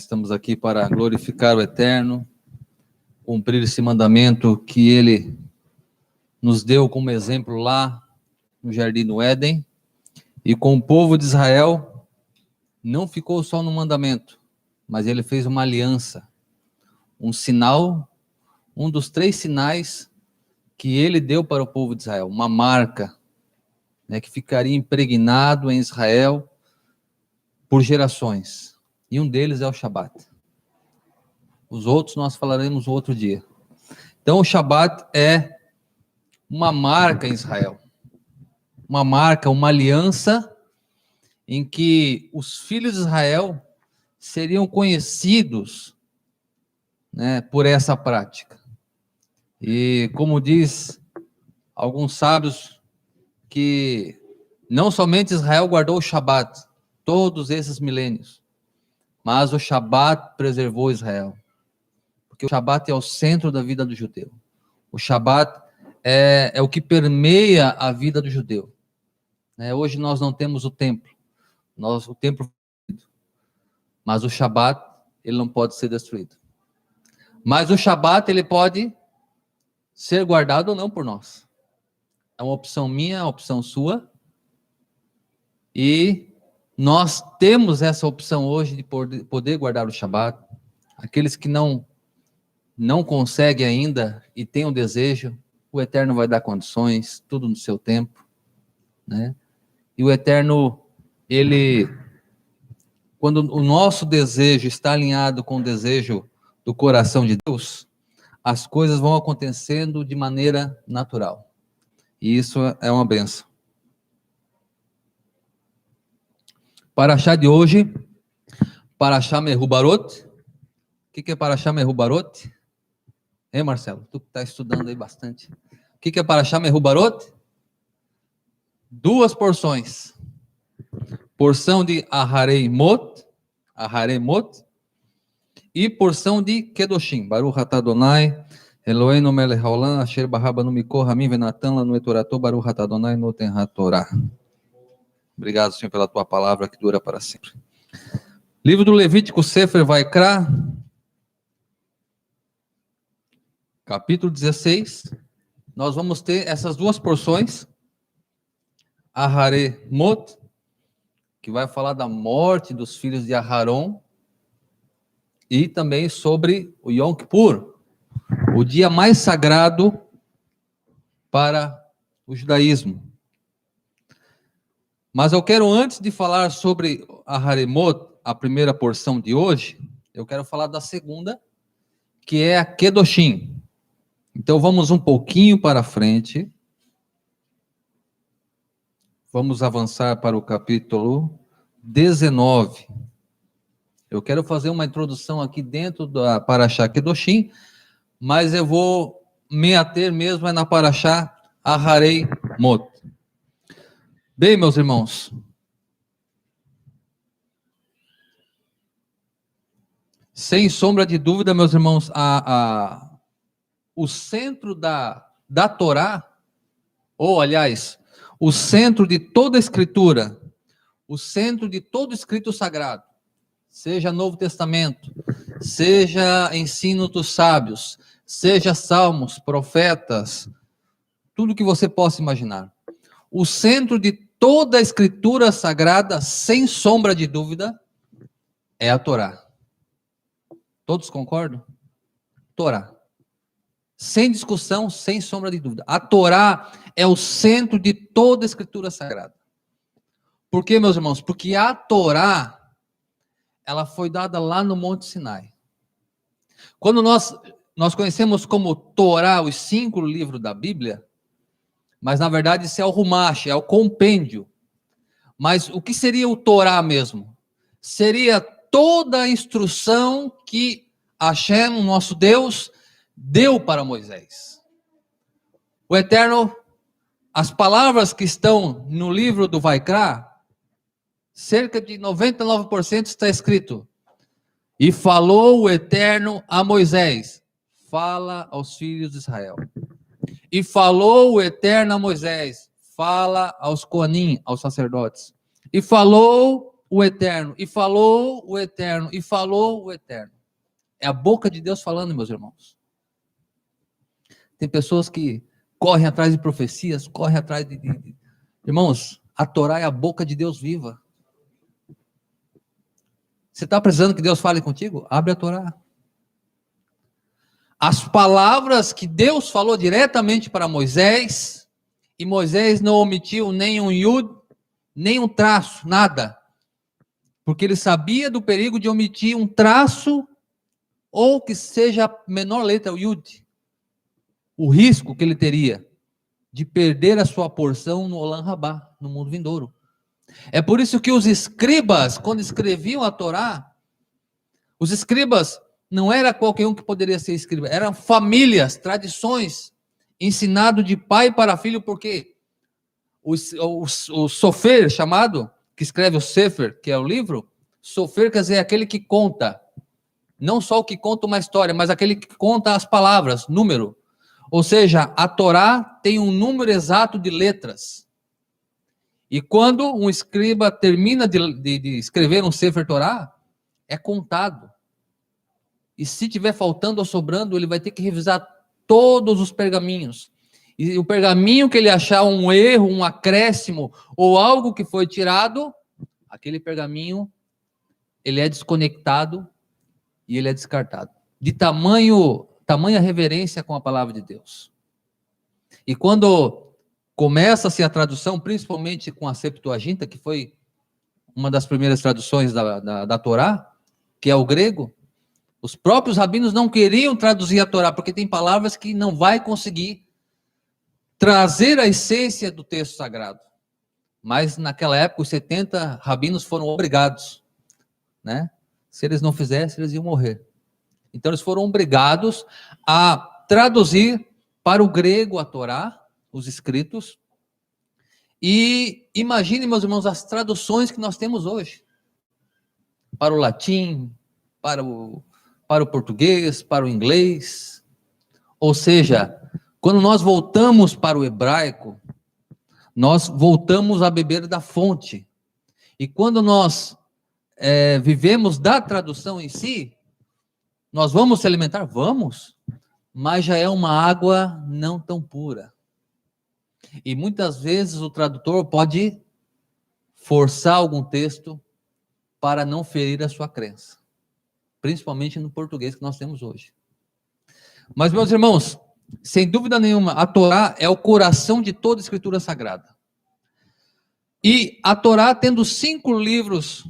estamos aqui para glorificar o Eterno, cumprir esse mandamento que Ele nos deu como exemplo lá no Jardim do Éden. E com o povo de Israel, não ficou só no mandamento, mas Ele fez uma aliança, um sinal, um dos 3 sinais que Ele deu para o povo de Israel, uma marca, né, que ficaria impregnado em Israel por gerações. E um deles é o Shabat. Os outros nós falaremos outro dia. Então o Shabat é uma marca em Israel. Uma marca, uma aliança em que os filhos de Israel seriam conhecidos, né, por essa prática. E como diz alguns sábios, que não somente Israel guardou o Shabat, todos esses milênios, mas o Shabat preservou Israel. Porque o Shabat é o centro da vida do judeu. O Shabat é o que permeia a vida do judeu. Hoje nós não temos o templo. O templo, mas o Shabat, ele não pode ser destruído. Mas o Shabat, ele pode ser guardado ou não por nós. É uma opção minha, uma opção sua. E nós temos essa opção hoje de poder guardar o Shabat. Aqueles que não conseguem ainda e têm o desejo, o Eterno vai dar condições, tudo no seu tempo, né? E o Eterno, quando o nosso desejo está alinhado com o desejo do coração de Deus, as coisas vão acontecendo de maneira natural. E isso é uma bênção. Paraxá de hoje, Paraxá Mehubarot. O que é Paraxá Mehubarot? Hein, Marcelo? Tu que está estudando aí bastante. O que é Paraxá Mehubarot? 2 porções. Porção de Aharemot, e porção de Kedoshim. Baruch atah Adonai, Eloheinu melech haolam, asher barabanu mikol hamim venatan lanu et torato, Baruch atah Adonai noten hatorah. Obrigado, Senhor, pela tua palavra que dura para sempre. Livro do Levítico, Sefer Vaikra, capítulo 16. Nós vamos ter essas 2 porções. Aharemot, que vai falar da morte dos filhos de Aharon, e também sobre o Yom Kippur, o dia mais sagrado para o judaísmo. Mas eu quero, antes de falar sobre Aharemot, a primeira porção de hoje, eu quero falar da segunda, que é a Kedoshim. Então vamos um pouquinho para frente. Vamos avançar para o capítulo 19. Eu quero fazer uma introdução aqui dentro da Paraxá Kedoshim, mas eu vou me ater mesmo na Paraxá Aharemot. Bem, meus irmãos, sem sombra de dúvida, meus irmãos, o centro da Torá, ou aliás, o centro de toda a Escritura, o centro de todo escrito sagrado, seja Novo Testamento, seja ensino dos sábios, seja salmos, profetas, tudo que você possa imaginar. O centro de toda a Escritura sagrada, sem sombra de dúvida, é a Torá. Todos concordam? Torá. Sem discussão, sem sombra de dúvida. A Torá é o centro de toda a Escritura sagrada. Por quê, meus irmãos? Porque a Torá, ela foi dada lá no Monte Sinai. Quando nós conhecemos como Torá os 5 livros da Bíblia, mas na verdade isso é o Rumash, é o compêndio. Mas o que seria o Torá mesmo? Seria toda a instrução que Hashem, o nosso Deus, deu para Moisés. O Eterno, as palavras que estão no livro do Vaikra, cerca de 99% está escrito: e falou o Eterno a Moisés, fala aos filhos de Israel. E falou o Eterno a Moisés, fala aos Coanim, aos sacerdotes. E falou o Eterno, e falou o Eterno, e falou o Eterno. É a boca de Deus falando, meus irmãos. Tem pessoas que correm atrás de profecias, correm atrás de... Irmãos, a Torá é a boca de Deus viva. Você está precisando que Deus fale contigo? Abre a Torá. As palavras que Deus falou diretamente para Moisés, e Moisés não omitiu nem um iud, nem um traço, nada. Porque ele sabia do perigo de omitir um traço, ou que seja a menor letra, o iud. O risco que ele teria de perder a sua porção no Olam Rabá, no mundo vindouro. É por isso que os escribas, quando escreviam a Torá, os escribas não era qualquer um que poderia ser escriba, eram famílias, tradições, ensinado de pai para filho, porque o sofer, chamado, que escreve o sefer, que é o livro, sofer quer dizer aquele que conta, não só o que conta uma história, mas aquele que conta as palavras, número. Ou seja, a Torá tem um número exato de letras. E quando um escriba termina de escrever um Sefer Torá, é contado. E se tiver faltando ou sobrando, ele vai ter que revisar todos os pergaminhos. E o pergaminho que ele achar um erro, um acréscimo, ou algo que foi tirado, aquele pergaminho, ele é desconectado e ele é descartado. De tamanha reverência com a palavra de Deus. E quando começa-se a tradução, principalmente com a Septuaginta, que foi uma das primeiras traduções da Torá, que é o grego, os próprios rabinos não queriam traduzir a Torá, porque tem palavras que não vai conseguir trazer a essência do texto sagrado. Mas naquela época, os 70 rabinos foram obrigados, né? Se eles não fizessem, eles iam morrer. Então, eles foram obrigados a traduzir para o grego a Torá, os escritos. E imagine, meus irmãos, as traduções que nós temos hoje. Para o latim, para o português, para o inglês. Ou seja, quando nós voltamos para o hebraico, nós voltamos a beber da fonte. E quando nós vivemos da tradução em si, nós vamos se alimentar? Vamos, mas já é uma água não tão pura. E muitas vezes o tradutor pode forçar algum texto para não ferir a sua crença, principalmente no português que nós temos hoje. Mas, meus irmãos, sem dúvida nenhuma, a Torá é o coração de toda a escritura sagrada. E a Torá, tendo 5 livros,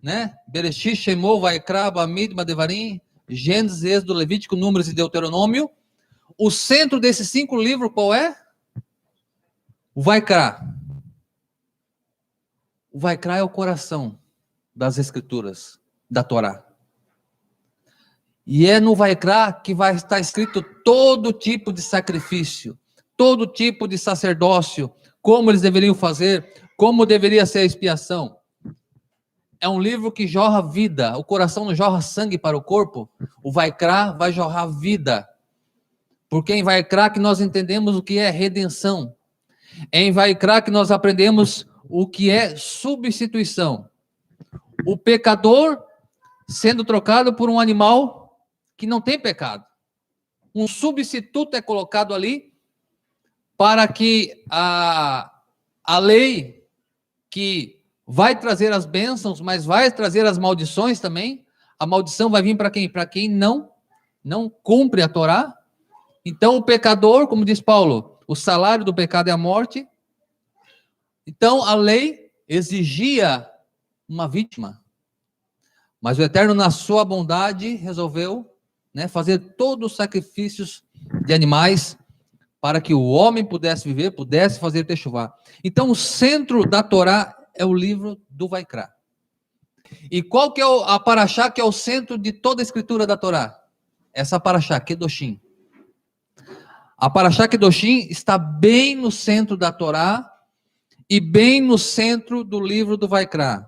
né? Bereshit, Shemot, Vaikra, Bamidbar, Devarim, Gênesis, Êxodo, Levítico, Números e Deuteronômio. O centro desses 5 livros, qual é? O Vaikra. O Vaikra é o coração das escrituras, da Torá. E é no Vaikra que vai estar escrito todo tipo de sacrifício, todo tipo de sacerdócio, como eles deveriam fazer, como deveria ser a expiação. É um livro que jorra vida. O coração não jorra sangue para o corpo. O Vaikra vai jorrar vida. Porque em Vaikra que nós entendemos o que é redenção. É em Vaikra que nós aprendemos o que é substituição. O pecador sendo trocado por um animal que não tem pecado. Um substituto é colocado ali para que a lei que vai trazer as bênçãos, mas vai trazer as maldições também. A maldição vai vir para quem? Para quem não cumpre a Torá. Então, o pecador, como diz Paulo, o salário do pecado é a morte. Então, a lei exigia uma vítima. Mas o Eterno, na sua bondade, resolveu, né, fazer todos os sacrifícios de animais para que o homem pudesse viver, pudesse fazer techuvá. Então, o centro da Torá é o livro do Vaikra. E qual que é a paraxá que é o centro de toda a escritura da Torá? Essa paraxá, Kedoshim. A paraxá Kedoshim está bem no centro da Torá e bem no centro do livro do Vaikra.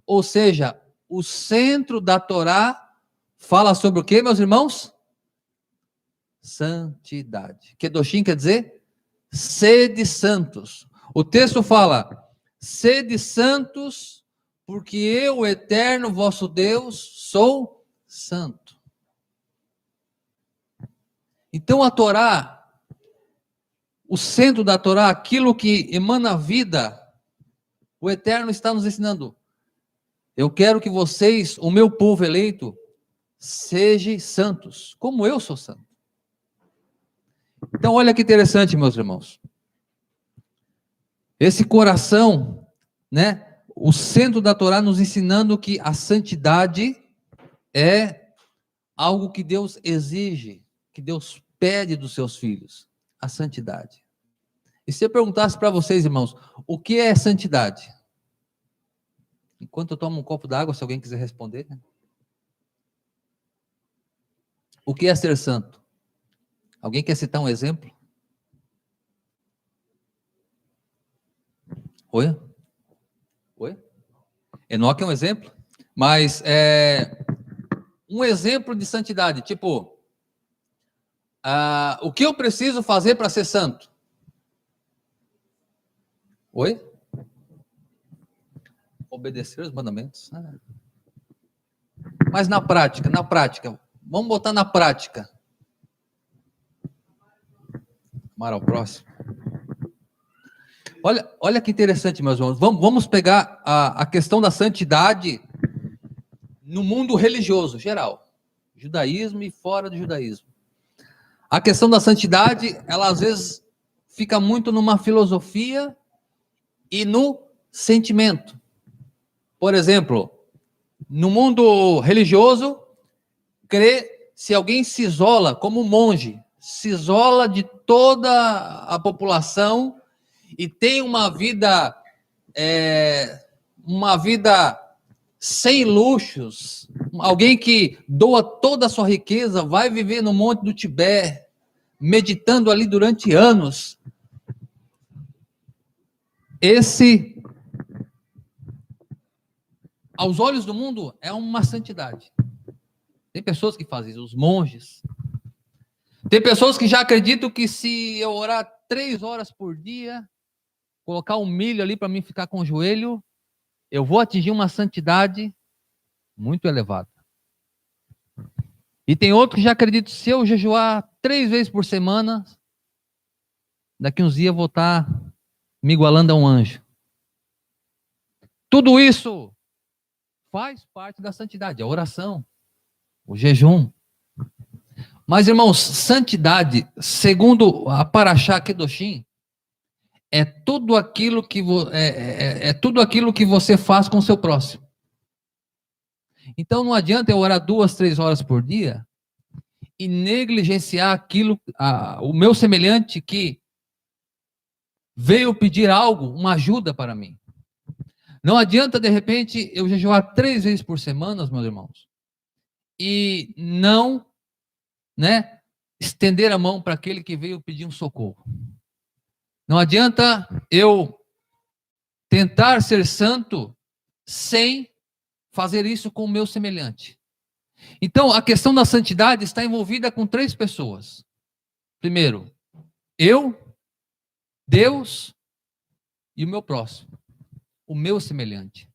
Ou seja, o centro da Torá fala sobre o que, meus irmãos? Santidade. Kedoshim quer dizer sede santos. O texto fala: sede santos, porque eu, o eterno vosso Deus, sou santo. Então a Torá, o centro da Torá, aquilo que emana vida, o eterno está nos ensinando. Eu quero que vocês, o meu povo eleito, sejam santos, como eu sou santo. Então olha que interessante, meus irmãos. Esse coração, né? O centro da Torá nos ensinando que a santidade é algo que Deus exige, que Deus pede dos seus filhos, a santidade. E se eu perguntasse para vocês, irmãos, o que é santidade? Enquanto eu tomo um copo d'água, se alguém quiser responder. Né? O que é ser santo? Alguém quer citar um exemplo? Oi? Oi? Enoque é um exemplo, mas um exemplo de santidade, tipo, o que eu preciso fazer para ser santo? Oi? Obedecer os mandamentos. Mas na prática, vamos botar na prática. Amar ao próximo. Olha que interessante, meus irmãos. Vamos pegar a questão da santidade no mundo religioso, geral. Judaísmo e fora do judaísmo. A questão da santidade, ela às vezes fica muito numa filosofia e no sentimento. Por exemplo, no mundo religioso, se alguém se isola como monge, se isola de toda a população e tem uma vida sem luxos, alguém que doa toda a sua riqueza, vai viver no Monte do Tibete, meditando ali durante anos. Esse, aos olhos do mundo, é uma santidade. Tem pessoas que fazem isso, os monges. Tem pessoas que já acreditam que se eu orar 3 horas por dia, colocar um milho ali para mim ficar com o joelho, eu vou atingir uma santidade muito elevada. E tem outros que já acreditam que se eu jejuar 3 vezes por semana, daqui uns dias eu vou estar me igualando a um anjo. Tudo isso faz parte da santidade, a oração, o jejum. Mas, irmãos, santidade, segundo a Parashá Kedoshim, é tudo aquilo que tudo aquilo que você faz com o seu próximo. Então não adianta eu orar 2, 3 horas por dia e negligenciar o meu semelhante que veio pedir algo, uma ajuda para mim. Não adianta, de repente, eu jejuar 3 vezes por semana, meus irmãos, e não, estender a mão para aquele que veio pedir um socorro. Não adianta eu tentar ser santo sem fazer isso com o meu semelhante. Então, a questão da santidade está envolvida com 3 pessoas. Primeiro, eu, Deus e o meu próximo, o meu semelhante.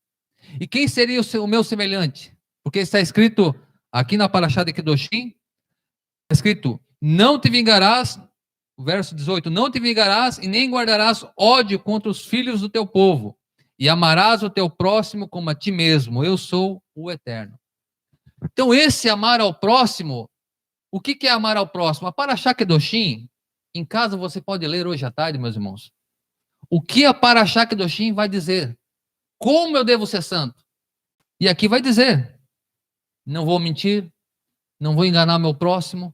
E quem seria o meu semelhante? Porque está escrito aqui na Parashá de Kedoshim, está escrito, não te vingarás, verso 18, não te vingarás e nem guardarás ódio contra os filhos do teu povo, e amarás o teu próximo como a ti mesmo, eu sou o Eterno. Então esse amar ao próximo, o que é amar ao próximo? A Parashá Kedoshim, em casa você pode ler hoje à tarde, meus irmãos, o que a Parashá Kedoshim vai dizer, como eu devo ser santo, e aqui vai dizer, não vou mentir, não vou enganar meu próximo,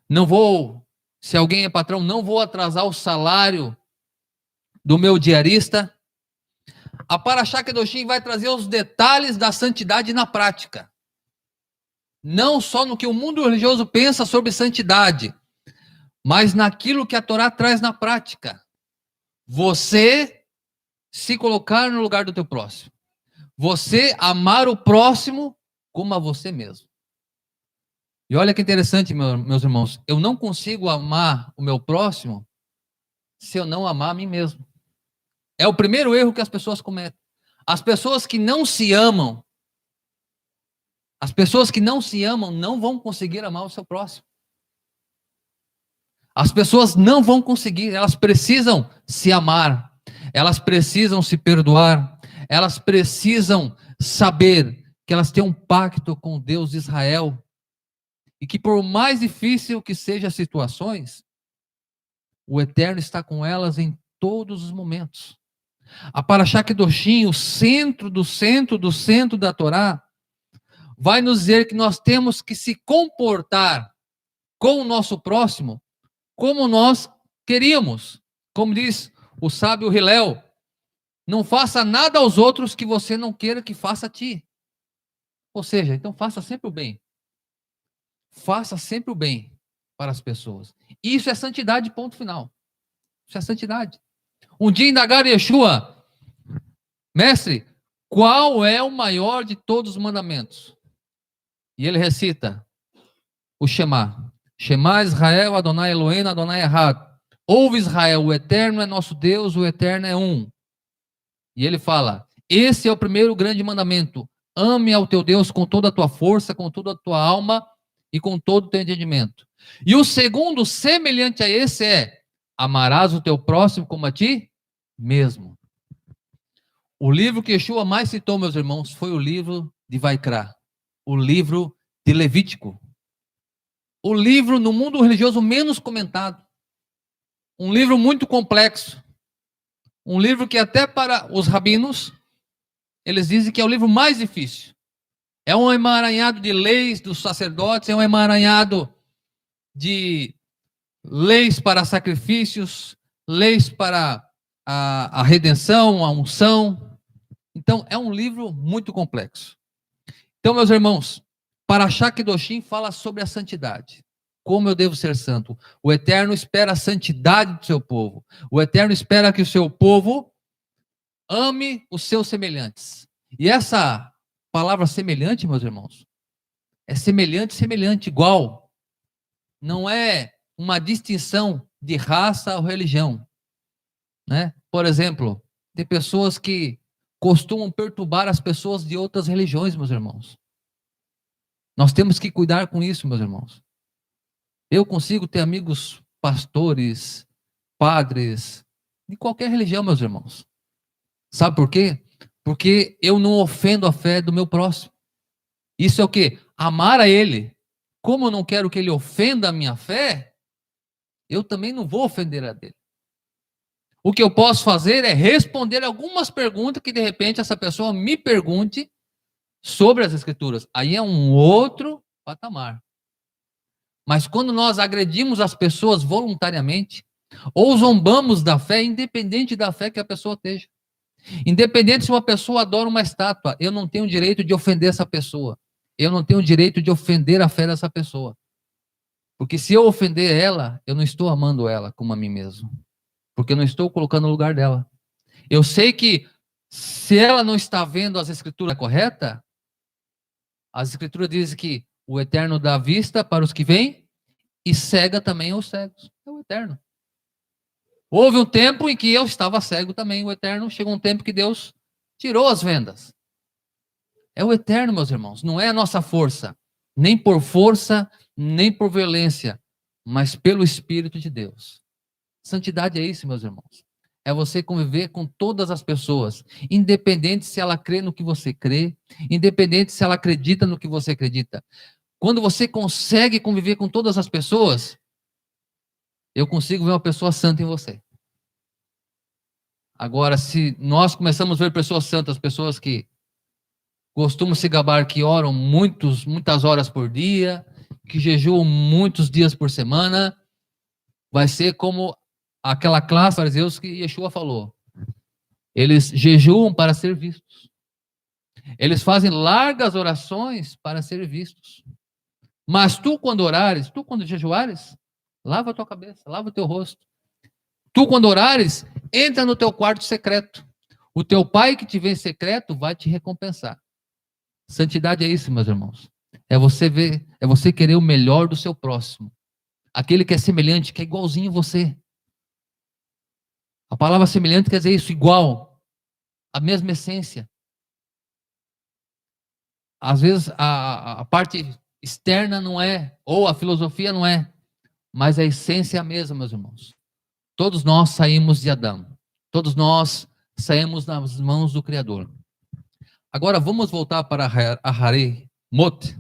não vou, se alguém é patrão, não vou atrasar o salário do meu diarista. A Parashá Kedoshim vai trazer os detalhes da santidade na prática. Não só no que o mundo religioso pensa sobre santidade, mas naquilo que a Torá traz na prática. Você se colocar no lugar do teu próximo. Você amar o próximo como a você mesmo. E olha que interessante, meus irmãos, eu não consigo amar o meu próximo se eu não amar a mim mesmo. É o primeiro erro que as pessoas cometem. As pessoas que não se amam, as pessoas que não se amam não vão conseguir amar o seu próximo. As pessoas não vão conseguir, elas precisam se amar, elas precisam se perdoar, elas precisam saber que elas têm um pacto com o Deus de Israel e que por mais difícil que sejam as situações, o Eterno está com elas em todos os momentos. A Parashá Kedoshim, o centro do centro do centro da Torá, vai nos dizer que nós temos que se comportar com o nosso próximo como nós queríamos. Como diz o sábio Hillel, não faça nada aos outros que você não queira que faça a ti. Ou seja, então faça sempre o bem. Faça sempre o bem para as pessoas. Isso é santidade, ponto final. Isso é santidade. Um dia indagaram Yeshua, mestre, qual é o maior de todos os mandamentos? E ele recita o Shema. Shema Israel, Adonai Eloheinu, Adonai Echad. Ouve Israel, o Eterno é nosso Deus, o Eterno é um. E ele fala, esse é o primeiro grande mandamento. Ame ao teu Deus com toda a tua força, com toda a tua alma e com todo o teu entendimento. E o segundo, semelhante a esse, é amarás o teu próximo como a ti mesmo. O livro que Yeshua mais citou, meus irmãos, foi o livro de Vaikra, o livro de Levítico. O livro no mundo religioso menos comentado. Um livro muito complexo. Um livro que até para os rabinos, eles dizem que é o livro mais difícil. É um emaranhado de leis dos sacerdotes, é um emaranhado de leis para sacrifícios, leis para a redenção, a unção. Então, é um livro muito complexo. Então, meus irmãos, Parashá Kedoshim fala sobre a santidade. Como eu devo ser santo? O Eterno espera a santidade do seu povo. O Eterno espera que o seu povo ame os seus semelhantes. E essa palavra semelhante, meus irmãos, é semelhante, semelhante, igual. Não é uma distinção de raça ou religião, né? Por exemplo, tem pessoas que costumam perturbar as pessoas de outras religiões, meus irmãos. Nós temos que cuidar com isso, meus irmãos. Eu consigo ter amigos pastores, padres, de qualquer religião, meus irmãos. Sabe por quê? Porque eu não ofendo a fé do meu próximo. Isso é o quê? Amar a ele. Como eu não quero que ele ofenda a minha fé, eu também não vou ofender a dele. O que eu posso fazer é responder algumas perguntas que de repente essa pessoa me pergunte sobre as Escrituras. Aí é um outro patamar. Mas quando nós agredimos as pessoas voluntariamente, ou zombamos da fé, independente da fé que a pessoa esteja. Independente se uma pessoa adora uma estátua, eu não tenho direito de ofender essa pessoa. Eu não tenho direito de ofender a fé dessa pessoa. Porque se eu ofender ela, eu não estou amando ela como a mim mesmo. Porque eu não estou colocando no lugar dela. Eu sei que se ela não está vendo as Escrituras corretas, as Escrituras dizem que o Eterno dá vista para os que vêm e cega também aos cegos. É o Eterno. Houve um tempo em que eu estava cego também, o Eterno. Chegou um tempo que Deus tirou as vendas. É o Eterno, meus irmãos. Não é a nossa força. Nem por força, nem por violência, mas pelo Espírito de Deus. Santidade é isso, meus irmãos. É você conviver com todas as pessoas, independente se ela crê no que você crê, independente se ela acredita no que você acredita. Quando você consegue conviver com todas as pessoas, eu consigo ver uma pessoa santa em você. Agora, se nós começamos a ver pessoas santas, pessoas que costumam se gabar que oram muitas horas por dia, que jejuam muitos dias por semana, vai ser como aquela classe de fariseus que Yeshua falou. Eles jejuam para ser vistos. Eles fazem largas orações para ser vistos. Mas tu, quando orares, tu, quando jejuares, lava a tua cabeça, lava o teu rosto. Tu, quando orares, entra no teu quarto secreto. O teu pai que te vê em secreto vai te recompensar. Santidade é isso, meus irmãos. É você ver, é você querer o melhor do seu próximo. Aquele que é semelhante, que é igualzinho a você. A palavra semelhante quer dizer isso, igual. a mesma essência. Às vezes a parte externa não é, ou a filosofia não é, mas a essência é a mesma, meus irmãos. Todos nós saímos de Adão. Todos nós saímos nas mãos do Criador. Agora vamos voltar para Aharei Mot.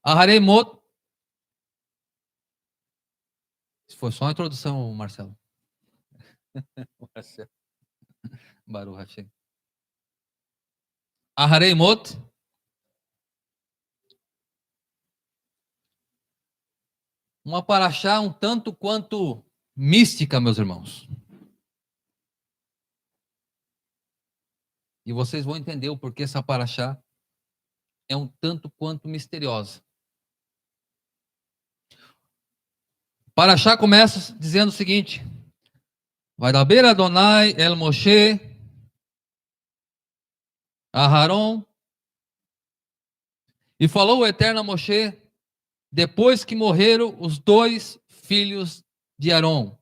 Aharei Mot. Foi só a introdução, Marcelo. Marcelo. Baruch Hashem. Aharei Mot. Uma paraxá um tanto quanto mística, meus irmãos. E vocês vão entender o porquê essa paraxá é um tanto quanto misteriosa. Paraxá começa dizendo o seguinte: Vaidaber Adonai el Moshe Aharon, e falou o Eterno a Moshe depois que morreram os 2 filhos de Arão,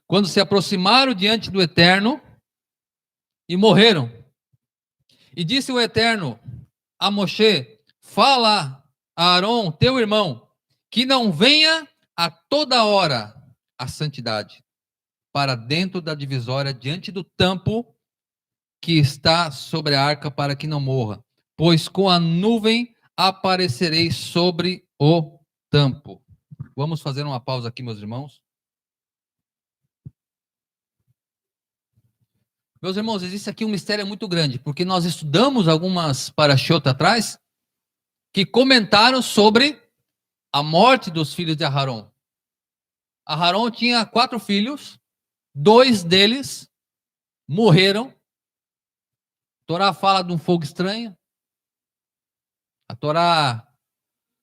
quando se aproximaram diante do Eterno e morreram. E disse o Eterno a Moshe: fala a Arão, teu irmão, que não venha a toda hora a santidade para dentro da divisória diante do tampo que está sobre a arca, para que não morra, pois com a nuvem aparecerei sobre o tampo. Vamos fazer uma pausa aqui, meus irmãos. Meus irmãos, existe aqui um mistério muito grande, porque nós estudamos algumas parashot atrás que comentaram sobre a morte dos filhos de Aharon. Aharon tinha 4 filhos, 2 deles morreram. A Torá fala de um fogo estranho. A Torá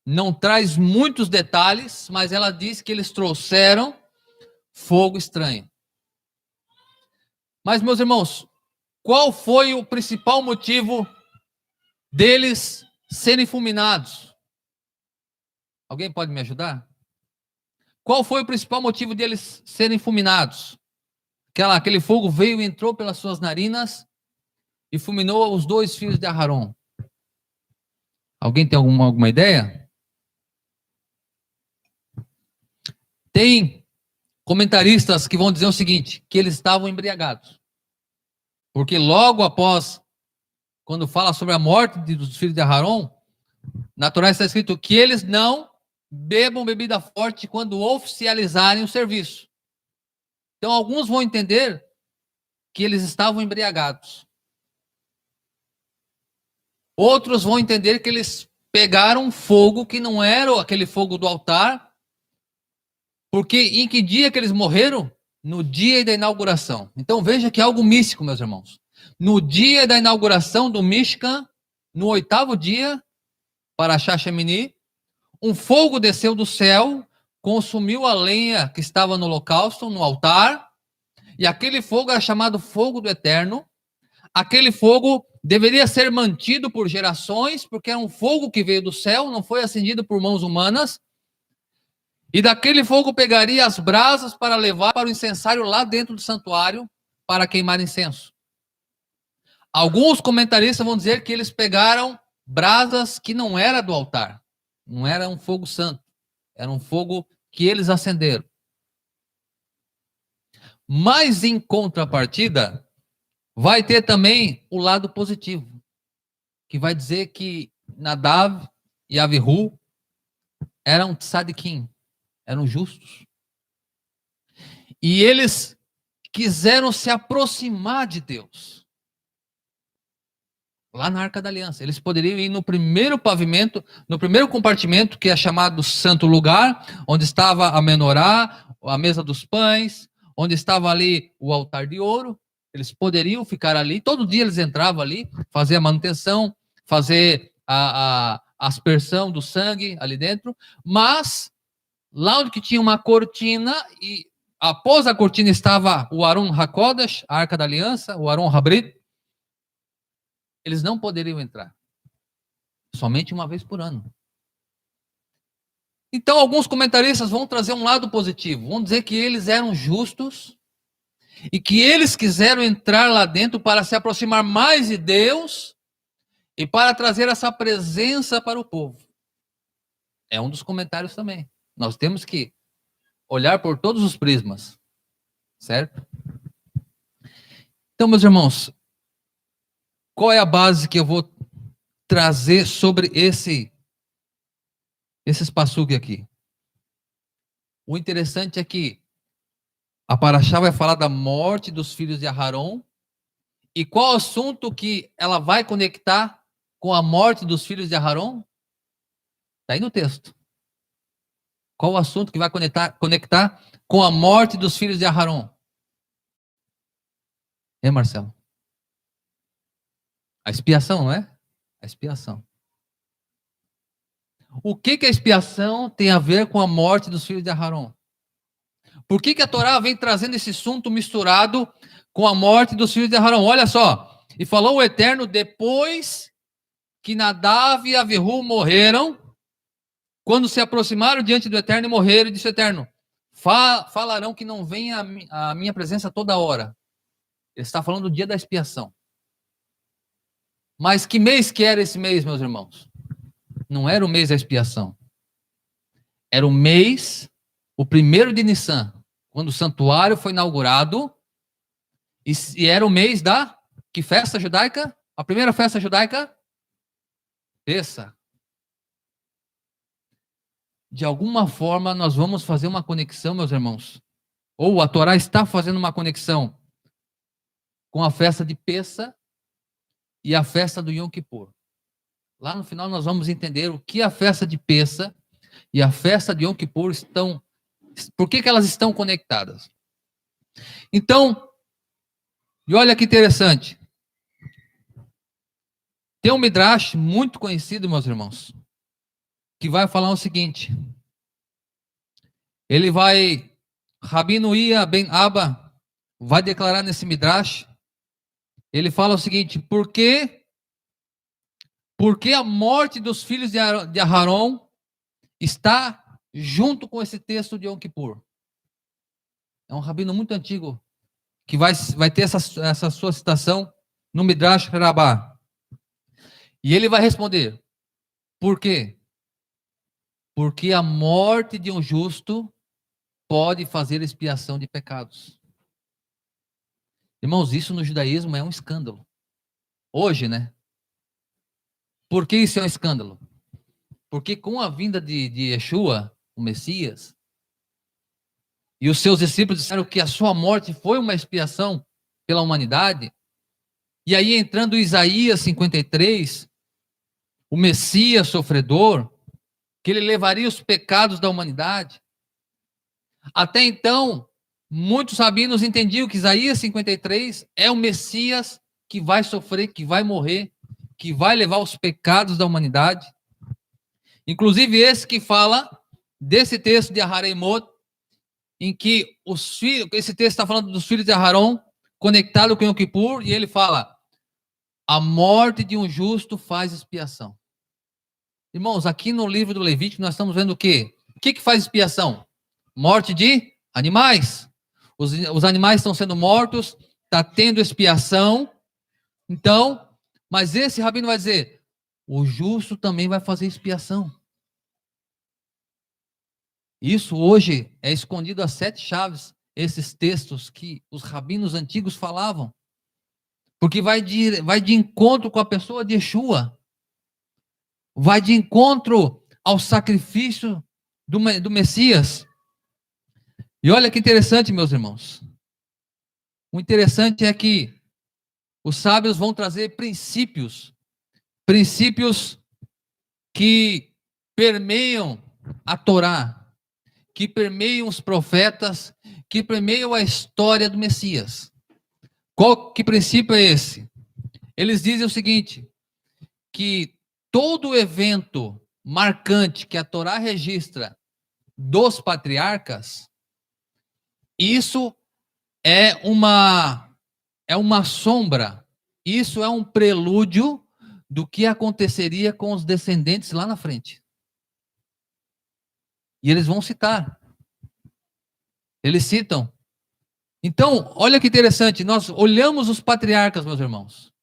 não traz muitos detalhes, mas ela diz que eles trouxeram fogo estranho. Mas, meus irmãos, qual foi o principal motivo deles serem fulminados? Alguém pode me ajudar? Qual foi o principal motivo deles serem fulminados? Aquele fogo veio e entrou pelas suas narinas e fulminou os 2 filhos de Aharon. Alguém tem alguma ideia? Tem comentaristas que vão dizer o seguinte, que eles estavam embriagados. Porque logo após, quando fala sobre a morte dos filhos de Aharon, na Torá está escrito que eles não bebam bebida forte quando oficializarem o serviço. Então, alguns vão entender que eles estavam embriagados. Outros vão entender que eles pegaram fogo que não era aquele fogo do altar, porque em que dia que eles morreram? No dia da inauguração. Então veja que é algo místico, meus irmãos. No dia da inauguração do Mishkan, no 8º dia, Parashá Shemini, um fogo desceu do céu, consumiu a lenha que estava no holocausto, no altar, e aquele fogo era chamado fogo do Eterno. Aquele fogo deveria ser mantido por gerações, porque era um fogo que veio do céu, não foi acendido por mãos humanas. E daquele fogo pegaria as brasas para levar para o incensário lá dentro do santuário para queimar incenso. Alguns comentaristas vão dizer que eles pegaram brasas que não era do altar, não era um fogo santo, era um fogo que eles acenderam. Mas em contrapartida, vai ter também o lado positivo, que vai dizer que Nadav e Avihu eram tzadikim, eram justos. E eles quiseram se aproximar de Deus. Lá na Arca da Aliança. Eles poderiam ir no primeiro pavimento, no primeiro compartimento, que é chamado Santo Lugar, onde estava a menorá, a mesa dos pães, onde estava ali o altar de ouro. Eles poderiam ficar ali. Todo dia eles entravam ali, fazer a manutenção, fazer a aspersão do sangue ali dentro. Mas lá onde que tinha uma cortina, e após a cortina estava o Aron HaKodesh, a Arca da Aliança, o Aron Habrit, eles não poderiam entrar. Somente uma vez por ano. Então, alguns comentaristas vão trazer um lado positivo. Vão dizer que eles eram justos e que eles quiseram entrar lá dentro para se aproximar mais de Deus e para trazer essa presença para o povo. É um dos comentários também. Nós temos que olhar por todos os prismas, certo? Então, meus irmãos, qual é a base que eu vou trazer sobre esses passuque aqui? O interessante é que a Paraxá vai falar da morte dos filhos de Aharon, e qual assunto que ela vai conectar com a morte dos filhos de Aharon? Está aí no texto. Qual o assunto que vai conectar com a morte dos filhos de Aharon? Marcelo? A expiação, não é? A expiação. O que a expiação tem a ver com a morte dos filhos de Aharon? Por que a Torá vem trazendo esse assunto misturado com a morte dos filhos de Aharon? Olha só. E falou o Eterno, depois que Nadav e Avihu morreram, quando se aproximaram diante do Eterno e morreram, disse o Eterno, falarão que não vem a minha presença toda hora. Ele está falando do dia da expiação. Mas que mês que era esse mês, meus irmãos? Não era o mês da expiação. Era o mês, o 1º de Nissan, quando o santuário foi inaugurado, e era o mês da, que festa judaica? A primeira festa judaica? Pessa. De alguma forma, nós vamos fazer uma conexão, meus irmãos. Ou a Torá está fazendo uma conexão com a festa de Pessa e a festa do Yom Kippur. Lá no final nós vamos entender o que a festa de Pessa e a festa de Yom Kippur estão, por que elas estão conectadas. Então, e olha que interessante. Tem um Midrash muito conhecido, meus irmãos, que vai falar o seguinte. Rabino Ia Ben Abba vai declarar nesse Midrash, ele fala o seguinte, porque a morte dos filhos de Aharon está junto com esse texto de Yom Kippur. É um rabino muito antigo que vai ter essa sua citação no Midrash Rabbah. E ele vai responder, por quê? Porque a morte de um justo pode fazer expiação de pecados. Irmãos, isso no judaísmo é um escândalo. Hoje, né? Por que isso é um escândalo? Porque com a vinda de Yeshua, o Messias, e os seus discípulos disseram que a sua morte foi uma expiação pela humanidade, e aí entrando Isaías 53, o Messias sofredor, que ele levaria os pecados da humanidade. Até então, muitos rabinos entendiam que Isaías 53 é o Messias que vai sofrer, que vai morrer, que vai levar os pecados da humanidade. Inclusive esse que fala desse texto de Aharemot, em que esse texto está falando dos filhos de Aharon, conectado com Yom Kippur, e ele fala, a morte de um justo faz expiação. Irmãos, aqui no livro do Levítico nós estamos vendo o quê? O que faz expiação? Morte de animais. Os animais estão sendo mortos, está tendo expiação. Então, mas esse rabino vai dizer, o justo também vai fazer expiação. Isso hoje é escondido a 7 chaves, esses textos que os rabinos antigos falavam. Porque vai de encontro com a pessoa de Yeshua. Vai de encontro ao sacrifício do Messias. E olha que interessante, meus irmãos. O interessante é que os sábios vão trazer princípios que permeiam a Torá, que permeiam os profetas, que permeiam a história do Messias. Que princípio é esse? Eles dizem o seguinte, que todo evento marcante que a Torá registra dos patriarcas, isso é uma sombra, isso é um prelúdio do que aconteceria com os descendentes lá na frente. E eles vão citar. Eles citam. Então, olha que interessante, nós olhamos os patriarcas, meus irmãos.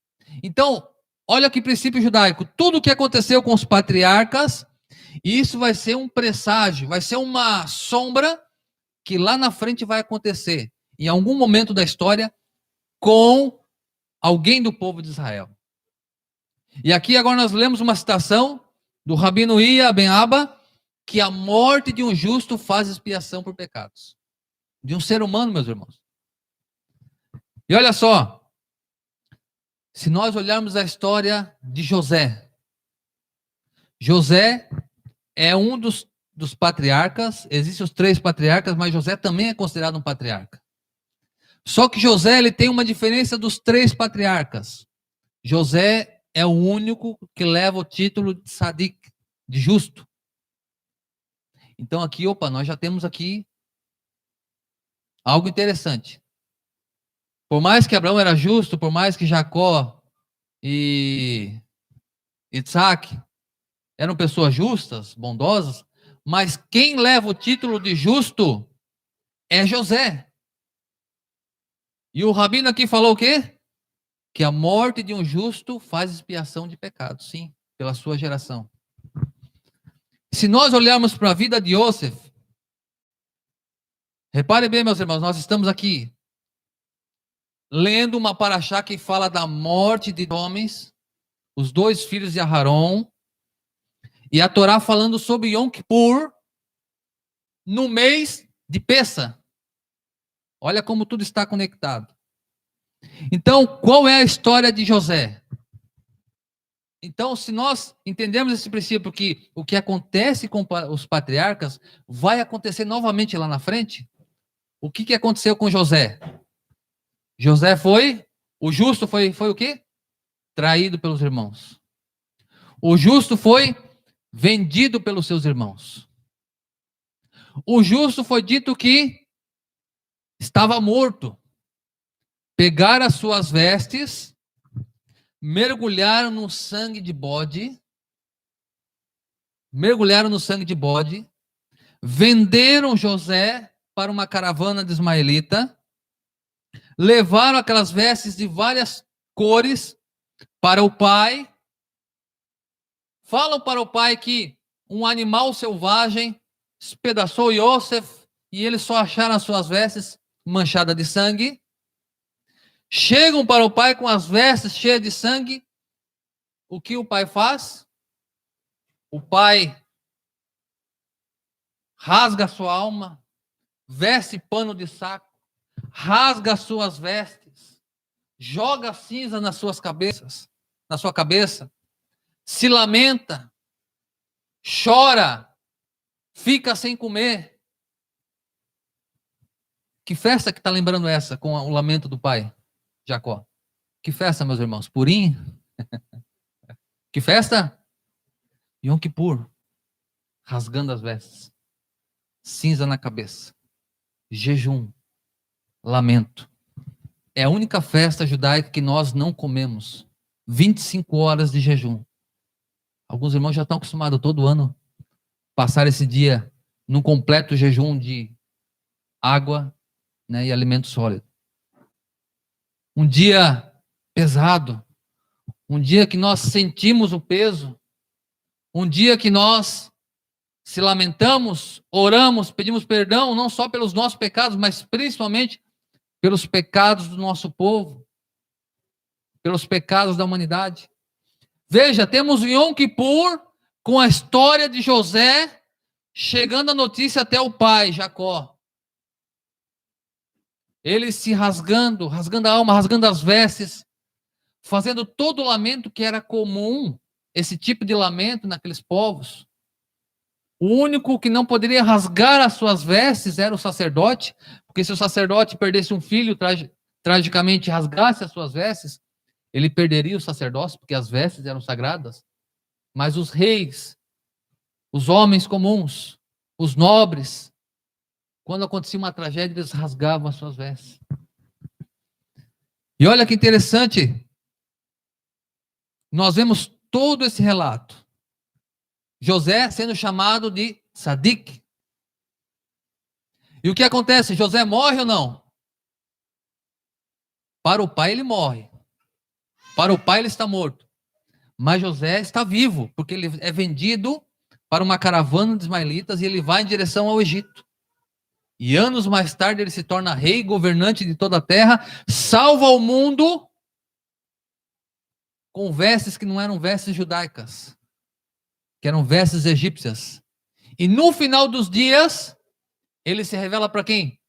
Então, olha que princípio judaico, tudo o que aconteceu com os patriarcas, isso vai ser um presságio, vai ser uma sombra que lá na frente vai acontecer, em algum momento da história, com alguém do povo de Israel. E aqui agora nós lemos uma citação do Rabino Ia Ben Abba, que a morte de um justo faz expiação por pecados. De um ser humano, meus irmãos. E olha só, se nós olharmos a história de José, José é um dos patriarcas, existem os 3 patriarcas, mas José também é considerado um patriarca. Só que José ele tem uma diferença dos 3 patriarcas. José é o único que leva o título de Sadik, de justo. Então aqui, nós já temos aqui algo interessante. Por mais que Abraão era justo, por mais que Jacó e Isaac eram pessoas justas, bondosas, mas quem leva o título de justo é José. E o rabino aqui falou o quê? Que a morte de um justo faz expiação de pecados, sim, pela sua geração. Se nós olharmos para a vida de Yosef, repare bem, meus irmãos, nós estamos aqui lendo uma paraxá que fala da morte de homens, os 2 filhos de Aharon, e a Torá falando sobre Yom Kippur, no mês de Pessa. Olha como tudo está conectado. Então, qual é a história de José? Então, se nós entendemos esse princípio que o que acontece com os patriarcas vai acontecer novamente lá na frente, o que aconteceu com José? José o justo foi o quê? Traído pelos irmãos. O justo foi vendido pelos seus irmãos. O justo foi dito que estava morto. Pegaram as suas vestes, mergulharam no sangue de bode, venderam José para uma caravana de ismaelita, levaram aquelas vestes de várias cores para o pai, falam para o pai que um animal selvagem espedaçou Yosef e eles só acharam as suas vestes manchadas de sangue. Chegam para o pai com as vestes cheias de sangue. O que o pai faz? O pai rasga a sua alma, veste pano de saco, rasga as suas vestes, joga cinza na sua cabeça, se lamenta, chora, fica sem comer. Que festa que está lembrando essa com o lamento do pai, Jacó? Que festa, meus irmãos? Purim? Que festa? Yom Kippur. Rasgando as vestes. Cinza na cabeça. Jejum. Lamento. É a única festa judaica que nós não comemos. 25 horas de jejum. Alguns irmãos já estão acostumados todo ano passar esse dia num completo jejum de água, né, e alimento sólido. Um dia pesado. Um dia que nós sentimos o peso. Um dia que nós se lamentamos, oramos, pedimos perdão, não só pelos nossos pecados, mas principalmente pelos pecados do nosso povo, pelos pecados da humanidade. Veja, temos o Yom Kippur com a história de José chegando a notícia até o pai, Jacó. Ele se rasgando a alma, rasgando as vestes, fazendo todo o lamento que era comum, esse tipo de lamento naqueles povos. O único que não poderia rasgar as suas vestes era o sacerdote, porque se o sacerdote perdesse um filho, tragicamente rasgasse as suas vestes, ele perderia o sacerdócio, porque as vestes eram sagradas. Mas os reis, os homens comuns, os nobres, quando acontecia uma tragédia, eles rasgavam as suas vestes. E olha que interessante, nós vemos todo esse relato. José sendo chamado de Sadik. E o que acontece? José morre ou não? Para o pai ele morre. Para o pai ele está morto. Mas José está vivo, porque ele é vendido para uma caravana de ismaelitas e ele vai em direção ao Egito. E anos mais tarde ele se torna rei, governante de toda a terra, salva o mundo com vestes que não eram vestes judaicas, que eram vestes egípcias. E no final dos dias, ele se revela para quem?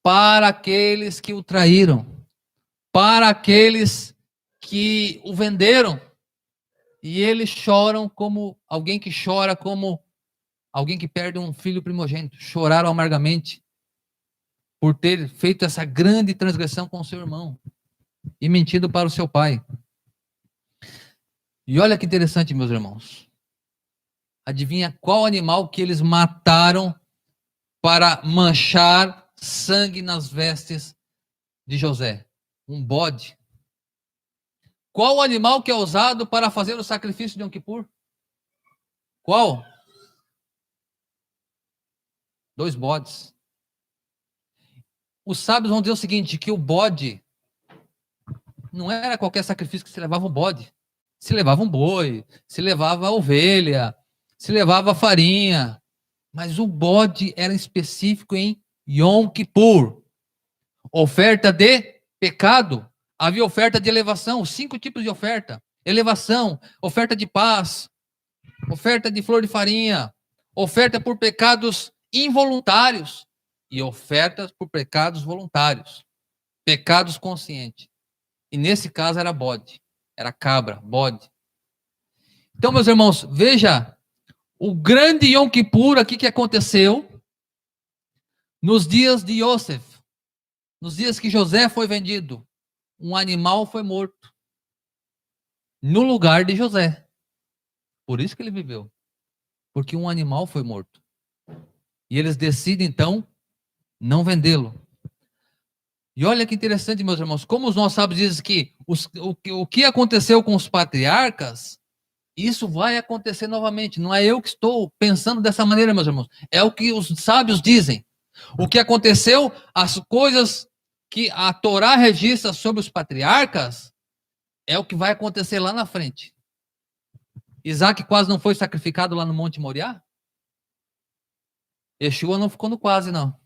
Para aqueles que o traíram, para aqueles que o venderam. E eles choram como alguém que chora, como alguém que perde um filho primogênito. Choraram amargamente por ter feito essa grande transgressão com o seu irmão e mentido para o seu pai. E olha que interessante, meus irmãos. Adivinha qual animal que eles mataram para manchar sangue nas vestes de José? Um bode. Qual o animal que é usado para fazer o sacrifício de Yom Kippur? Qual? 2 bodes. Os sábios vão dizer o seguinte, que o bode não era qualquer sacrifício que se levava o bode. Se levava um boi, se levava ovelha, se levava farinha. Mas o bode era específico em Yom Kippur. Oferta de pecado. Havia oferta de elevação, 5 tipos de oferta. Elevação, oferta de paz, oferta de flor de farinha, oferta por pecados involuntários e ofertas por pecados voluntários. Pecados conscientes. E nesse caso era bode, era cabra, bode. Então, meus irmãos, veja o grande Yom Kippur aqui que aconteceu nos dias de Yosef, nos dias que José foi vendido. Um animal foi morto no lugar de José. Por isso que ele viveu. Porque um animal foi morto. E eles decidem, então, não vendê-lo. E olha que interessante, meus irmãos, como os nossos sábios dizem que o que aconteceu com os patriarcas, isso vai acontecer novamente. Não é eu que estou pensando dessa maneira, meus irmãos. É o que os sábios dizem. O que aconteceu, as coisas que a Torá registra sobre os patriarcas, é o que vai acontecer lá na frente. Isaac quase não foi sacrificado lá no Monte Moriá? Yeshua não ficou no quase, não.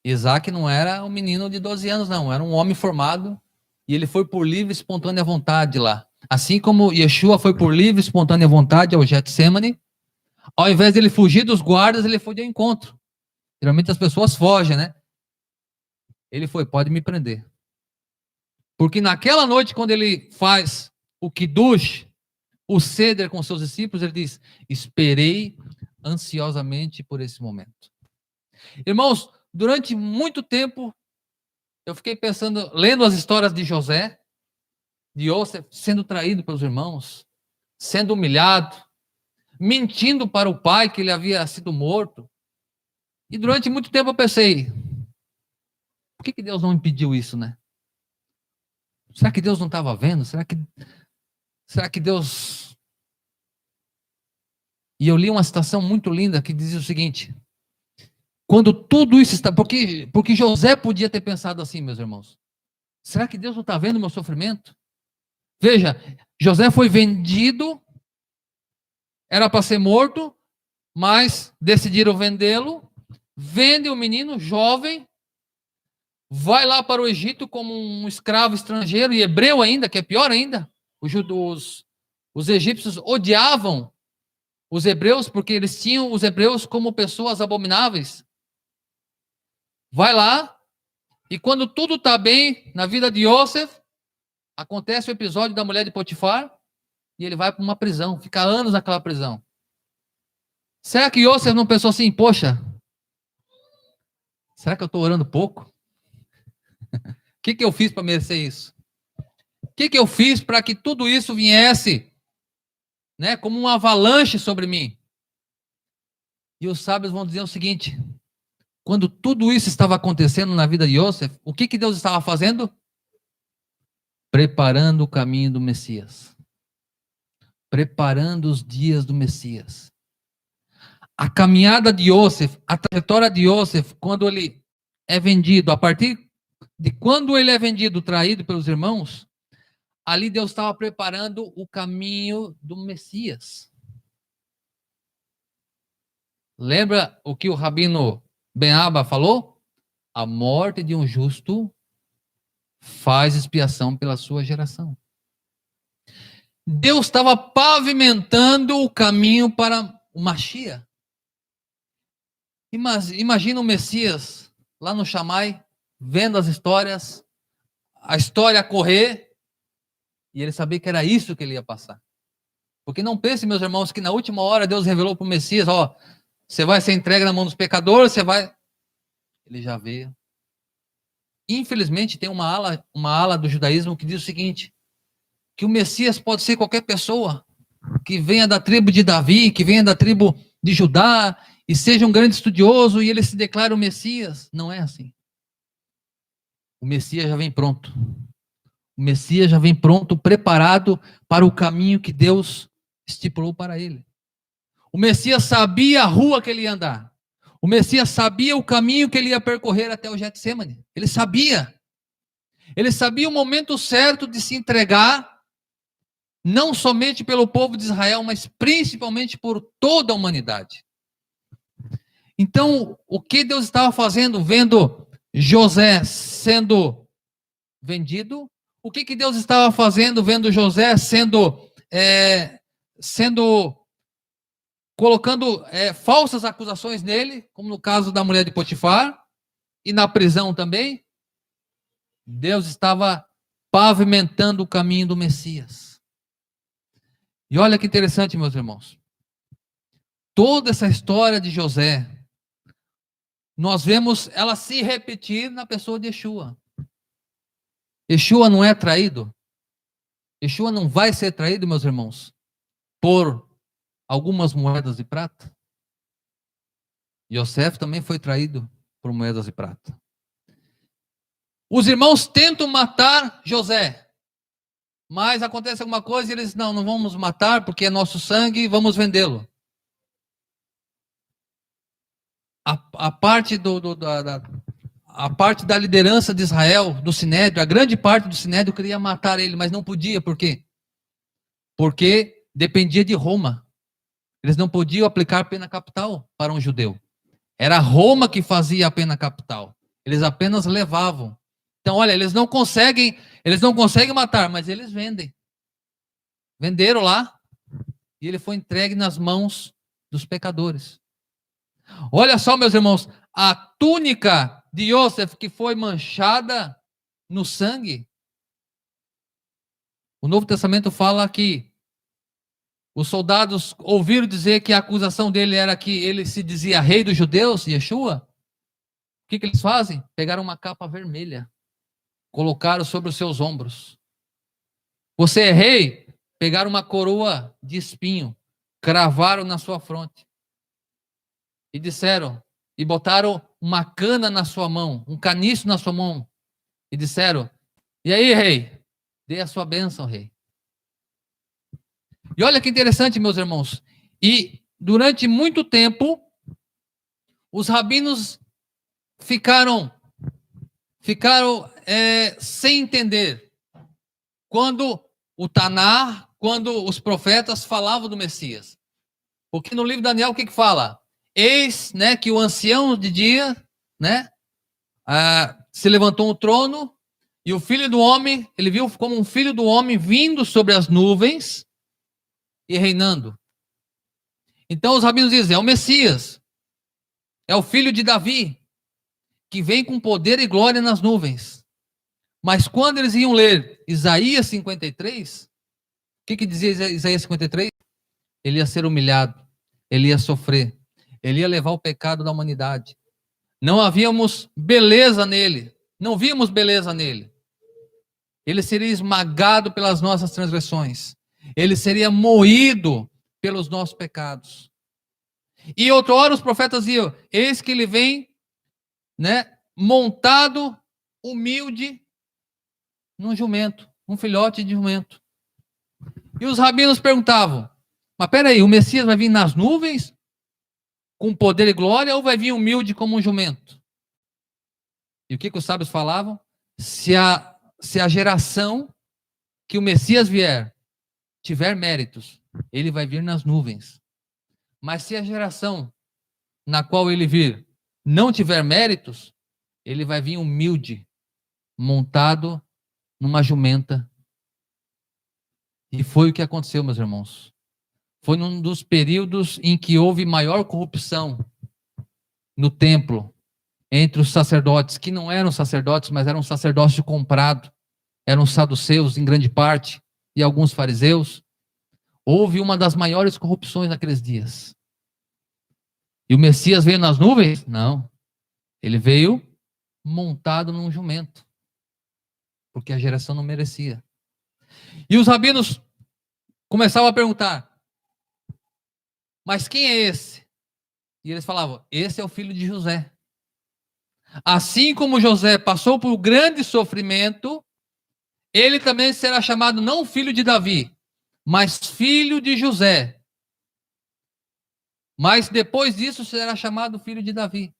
Isaac não era um menino de 12 anos, não. Era um homem formado e ele foi por livre e espontânea vontade lá. Assim como Yeshua foi por livre e espontânea vontade ao Getsemane, ao invés de ele fugir dos guardas, ele foi de encontro. Geralmente as pessoas fogem, né? Ele foi, pode me prender. Porque naquela noite, quando ele faz o Kiddush, o Seder com seus discípulos, ele diz, esperei ansiosamente por esse momento. Irmãos, durante muito tempo, eu fiquei pensando, lendo as histórias de José, de Yosef, sendo traído pelos irmãos, sendo humilhado, mentindo para o pai que ele havia sido morto. E durante muito tempo eu pensei, por que Deus não impediu isso, né? Será que Deus não estava vendo? Será que Deus... E eu li uma citação muito linda que dizia o seguinte, quando tudo isso está... Porque José podia ter pensado assim, meus irmãos. Será que Deus não está vendo o meu sofrimento? Veja, José foi vendido, era para ser morto, mas decidiram vendê-lo, vende o menino jovem, vai lá para o Egito como um escravo estrangeiro, e hebreu ainda, que é pior ainda. Os egípcios odiavam os hebreus, porque eles tinham os hebreus como pessoas abomináveis. Vai lá, e quando tudo está bem na vida de Yosef, acontece o episódio da mulher de Potifar, e ele vai para uma prisão, fica anos naquela prisão. Será que Yosef não pensou assim, poxa, será que eu estou orando pouco? O que eu fiz para merecer isso? O que eu fiz para que tudo isso viesse, né, como uma avalanche sobre mim? E os sábios vão dizer o seguinte, quando tudo isso estava acontecendo na vida de Yosef, o que Deus estava fazendo? Preparando o caminho do Messias. Preparando os dias do Messias. A caminhada de Yosef, a trajetória de Yosef, quando ele é vendido, a partir de quando ele é vendido, traído pelos irmãos, ali Deus estava preparando o caminho do Messias. Lembra o que o rabino Ben Abba falou? A morte de um justo faz expiação pela sua geração. Deus estava pavimentando o caminho para o Mashiach. Imagina o Messias lá no Shammai, vendo as histórias, a história correr, e ele sabia que era isso que ele ia passar. Porque não pense, meus irmãos, que na última hora Deus revelou para o Messias, ó, você vai ser entregue na mão dos pecadores, você vai... Ele já veio. Infelizmente, tem uma ala do judaísmo que diz o seguinte, que o Messias pode ser qualquer pessoa, que venha da tribo de Davi, que venha da tribo de Judá, e seja um grande estudioso, e ele se declara o Messias. Não é assim. O Messias já vem pronto. O Messias já vem pronto, preparado para o caminho que Deus estipulou para ele. O Messias sabia a rua que ele ia andar. O Messias sabia o caminho que ele ia percorrer até o Getsêmani. Ele sabia. Ele sabia o momento certo de se entregar, não somente pelo povo de Israel, mas principalmente por toda a humanidade. Então, o que Deus estava fazendo, vendo José sendo vendido? O que Deus estava fazendo, vendo José colocando falsas acusações nele, como no caso da mulher de Potifar, e na prisão também? Deus estava pavimentando o caminho do Messias. E olha que interessante, meus irmãos. Toda essa história de José, nós vemos ela se repetir na pessoa de Yeshua. Yeshua não é traído. Yeshua não vai ser traído, meus irmãos, por algumas moedas de prata. Yosef também foi traído por moedas de prata. Os irmãos tentam matar José, mas acontece alguma coisa e eles, não vamos matar porque é nosso sangue, vamos vendê-lo. A parte da liderança de Israel, do Sinédrio, a grande parte do Sinédrio queria matar ele, mas não podia, por quê? Porque dependia de Roma. Eles não podiam aplicar a pena capital para um judeu. Era Roma que fazia a pena capital. Eles apenas levavam. Então, olha, eles não conseguem matar, mas eles vendem. Venderam lá e ele foi entregue nas mãos dos pecadores. Olha só, meus irmãos, a túnica de Yosef que foi manchada no sangue. O Novo Testamento fala que os soldados ouviram dizer que a acusação dele era que ele se dizia rei dos judeus, Yeshua. O que eles fazem? Pegaram uma capa vermelha, colocaram sobre os seus ombros. Você é rei? Pegaram uma coroa de espinho, cravaram na sua fronte. E disseram, e botaram uma cana na sua mão, um caniço na sua mão. E disseram, e aí, rei? Dê a sua bênção, rei. E olha que interessante, meus irmãos. E durante muito tempo, os rabinos ficaram sem entender quando o Taná, quando os profetas falavam do Messias. Porque no livro de Daniel, o que fala? Eis, que o ancião de dia, se levantou um trono, e o filho do homem, ele viu como um filho do homem vindo sobre as nuvens e reinando. Então os rabinos dizem, é o Messias, é o filho de Davi, que vem com poder e glória nas nuvens. Mas quando eles iam ler Isaías 53, o que dizia Isaías 53? Ele ia ser humilhado, ele ia sofrer, ele ia levar o pecado da humanidade. Não havíamos beleza nele, não víamos beleza nele. Ele seria esmagado pelas nossas transgressões, ele seria moído pelos nossos pecados. E outra hora os profetas diziam, eis que ele vem, montado, humilde, num jumento, um filhote de jumento. E os rabinos perguntavam, mas peraí, o Messias vai vir nas nuvens, com poder e glória, ou vai vir humilde como um jumento? E o que os sábios falavam? Se a geração que o Messias vier tiver méritos, ele vai vir nas nuvens. Mas se a geração na qual ele vir não tiver méritos, ele vai vir humilde, montado numa jumenta. E foi o que aconteceu, meus irmãos. Foi num dos períodos em que houve maior corrupção no templo, entre os sacerdotes, que não eram sacerdotes, mas eram sacerdócio comprado, eram saduceus em grande parte, e alguns fariseus. Houve uma das maiores corrupções naqueles dias. E o Messias veio nas nuvens? Não. Ele veio montado num jumento, porque a geração não merecia. E os rabinos começavam a perguntar, mas quem é esse? E eles falavam, esse é o filho de José. Assim como José passou por grande sofrimento, ele também será chamado não filho de Davi, mas filho de José. Mas depois disso será chamado filho de Davi.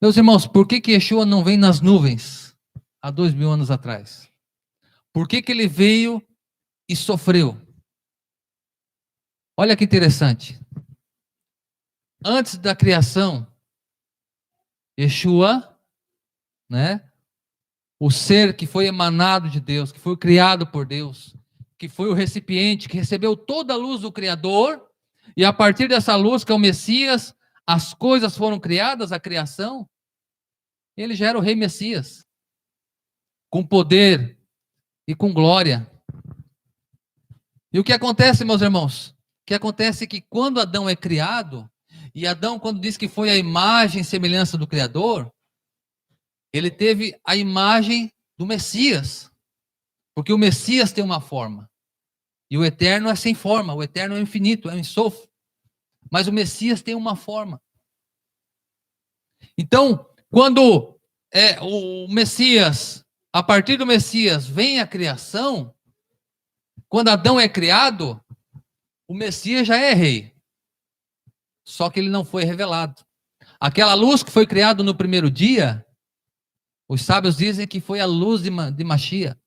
Meus irmãos, por que Yeshua não vem nas nuvens há 2000 anos atrás? Por que ele veio e sofreu? Olha que interessante. Antes da criação, Yeshua, né, o ser que foi emanado de Deus, que foi criado por Deus, que foi o recipiente que recebeu toda a luz do Criador, e a partir dessa luz, que é o Messias, as coisas foram criadas, a criação. Ele já era o rei Messias, com poder e com glória. E o que acontece, meus irmãos? O que acontece é que quando Adão é criado, e Adão, quando diz que foi a imagem e semelhança do Criador, ele teve a imagem do Messias, porque o Messias tem uma forma, e o eterno é sem forma, o eterno é infinito, é um ensof, mas o Messias tem uma forma. Então, quando o Messias, a partir do Messias vem a criação, quando Adão é criado, o Messias já é rei, só que ele não foi revelado. Aquela luz que foi criada no primeiro dia, os sábios dizem que foi a luz de Mashiach,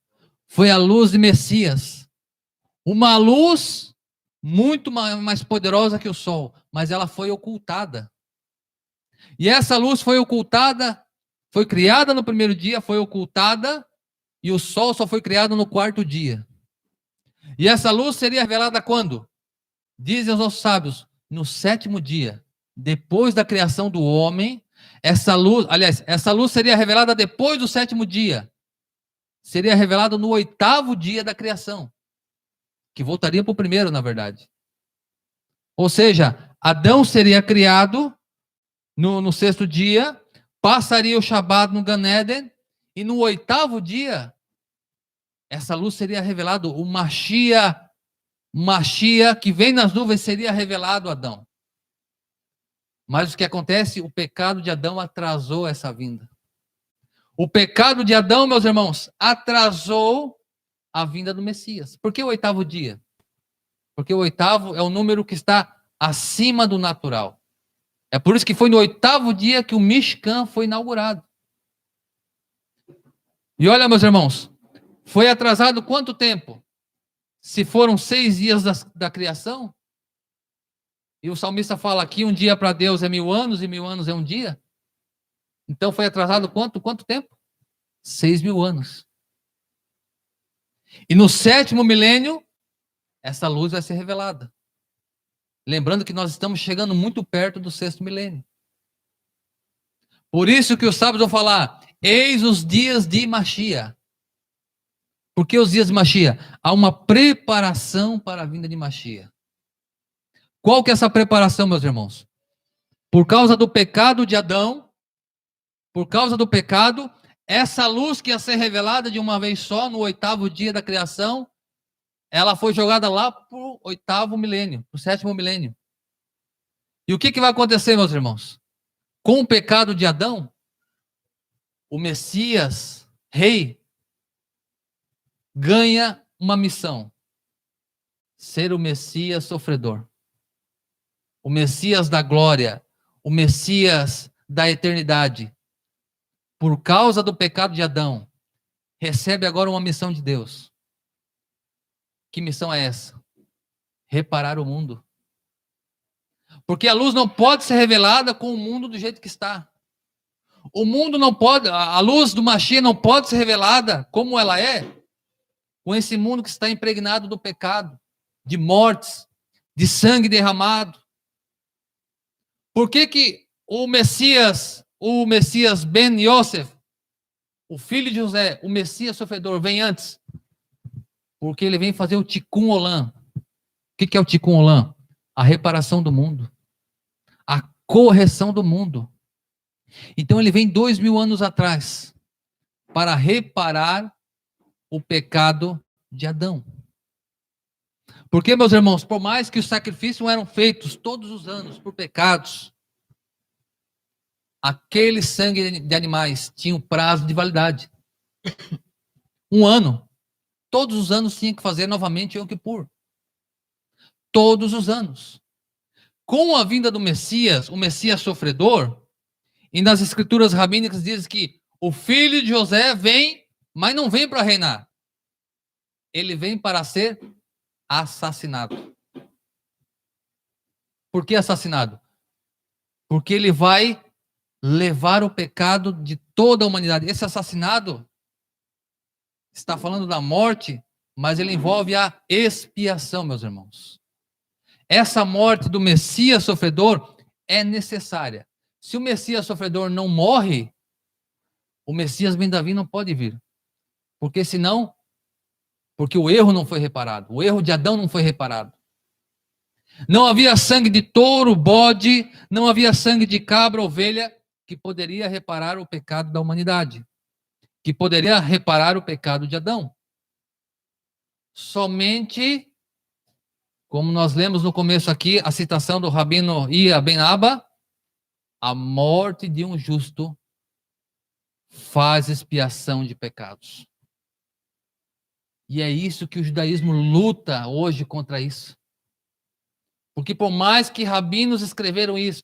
foi a luz de Messias. Uma luz muito mais poderosa que o sol, mas ela foi ocultada. E essa luz foi ocultada, foi criada no primeiro dia, foi ocultada, e o sol só foi criado no quarto dia. E essa luz seria revelada quando? Dizem os nossos sábios, no sétimo dia, depois da criação do homem. Essa luz, aliás, essa luz seria revelada depois do sétimo dia. Seria revelada no oitavo dia da criação, que voltaria para o primeiro, na verdade. Ou seja, Adão seria criado no sexto dia, passaria o Shabat no Gan Eden, e no oitavo dia, essa luz seria revelada, o Mashiach que vem nas nuvens seria revelado a Adão. Mas o que acontece? O pecado de Adão atrasou essa vinda. O pecado de Adão, meus irmãos, atrasou a vinda do Messias. Por que o oitavo dia? Porque o oitavo é o número que está acima do natural. É por isso que foi no oitavo dia que o Mishkan foi inaugurado. E olha, meus irmãos, foi atrasado quanto tempo? Se foram 6 dias da criação, e o salmista fala aqui, um dia para Deus é 1000 anos, e 1000 anos é um dia. Então foi atrasado quanto tempo? 6.000 anos. E no sétimo milênio, essa luz vai ser revelada. Lembrando que nós estamos chegando muito perto do sexto milênio. Por isso que os sábios vão falar, eis os dias de Mashiach. Por que os dias de Mashiach? Há uma preparação para a vinda de Mashiach. Qual que é essa preparação, meus irmãos? Por causa do pecado de Adão, por causa do pecado, essa luz que ia ser revelada de uma vez só, no oitavo dia da criação, ela foi jogada lá para o oitavo milênio, para o sétimo milênio. E o que vai acontecer, meus irmãos? Com o pecado de Adão, o Messias, rei, ganha uma missão: ser o Messias sofredor, o Messias da glória, o Messias da eternidade, por causa do pecado de Adão, recebe agora uma missão de Deus. Que missão é essa? Reparar o mundo. Porque a luz não pode ser revelada com o mundo do jeito que está. O mundo não pode, a luz do Mashiach não pode ser revelada como ela é, com esse mundo que está impregnado do pecado, de mortes, de sangue derramado. Por que o Messias Ben Yosef, o filho de José, o Messias sofredor, vem antes? Porque ele vem fazer o Tikkun Olam. O que é o Tikkun Olam? A reparação do mundo. A correção do mundo. Então ele vem 2000 anos atrás para reparar o pecado de Adão. Porque, meus irmãos, por mais que os sacrifícios eram feitos todos os anos por pecados, aquele sangue de animais tinha um prazo de validade. 1 ano. Todos os anos tinha que fazer novamente Yom Kippur. Todos os anos. Com a vinda do Messias, o Messias sofredor, e nas escrituras rabínicas diz que o filho de José vem, mas não vem para reinar. Ele vem para ser assassinado. Por que assassinado? Porque ele vai levar o pecado de toda a humanidade. Esse assassinado está falando da morte, mas ele envolve a expiação, meus irmãos. Essa morte do Messias sofredor é necessária. Se o Messias sofredor não morre, o Messias Ben Davi não pode vir. Porque senão, porque o erro não foi reparado. O erro de Adão não foi reparado. Não havia sangue de touro, bode, não havia sangue de cabra, ovelha, que poderia reparar o pecado da humanidade. Que poderia reparar o pecado de Adão. Somente, como nós lemos no começo aqui, a citação do Rabino Ia Ben Abba, a morte de um justo faz expiação de pecados. E é isso que o judaísmo luta hoje contra isso. Porque por mais que rabinos escreveram isso,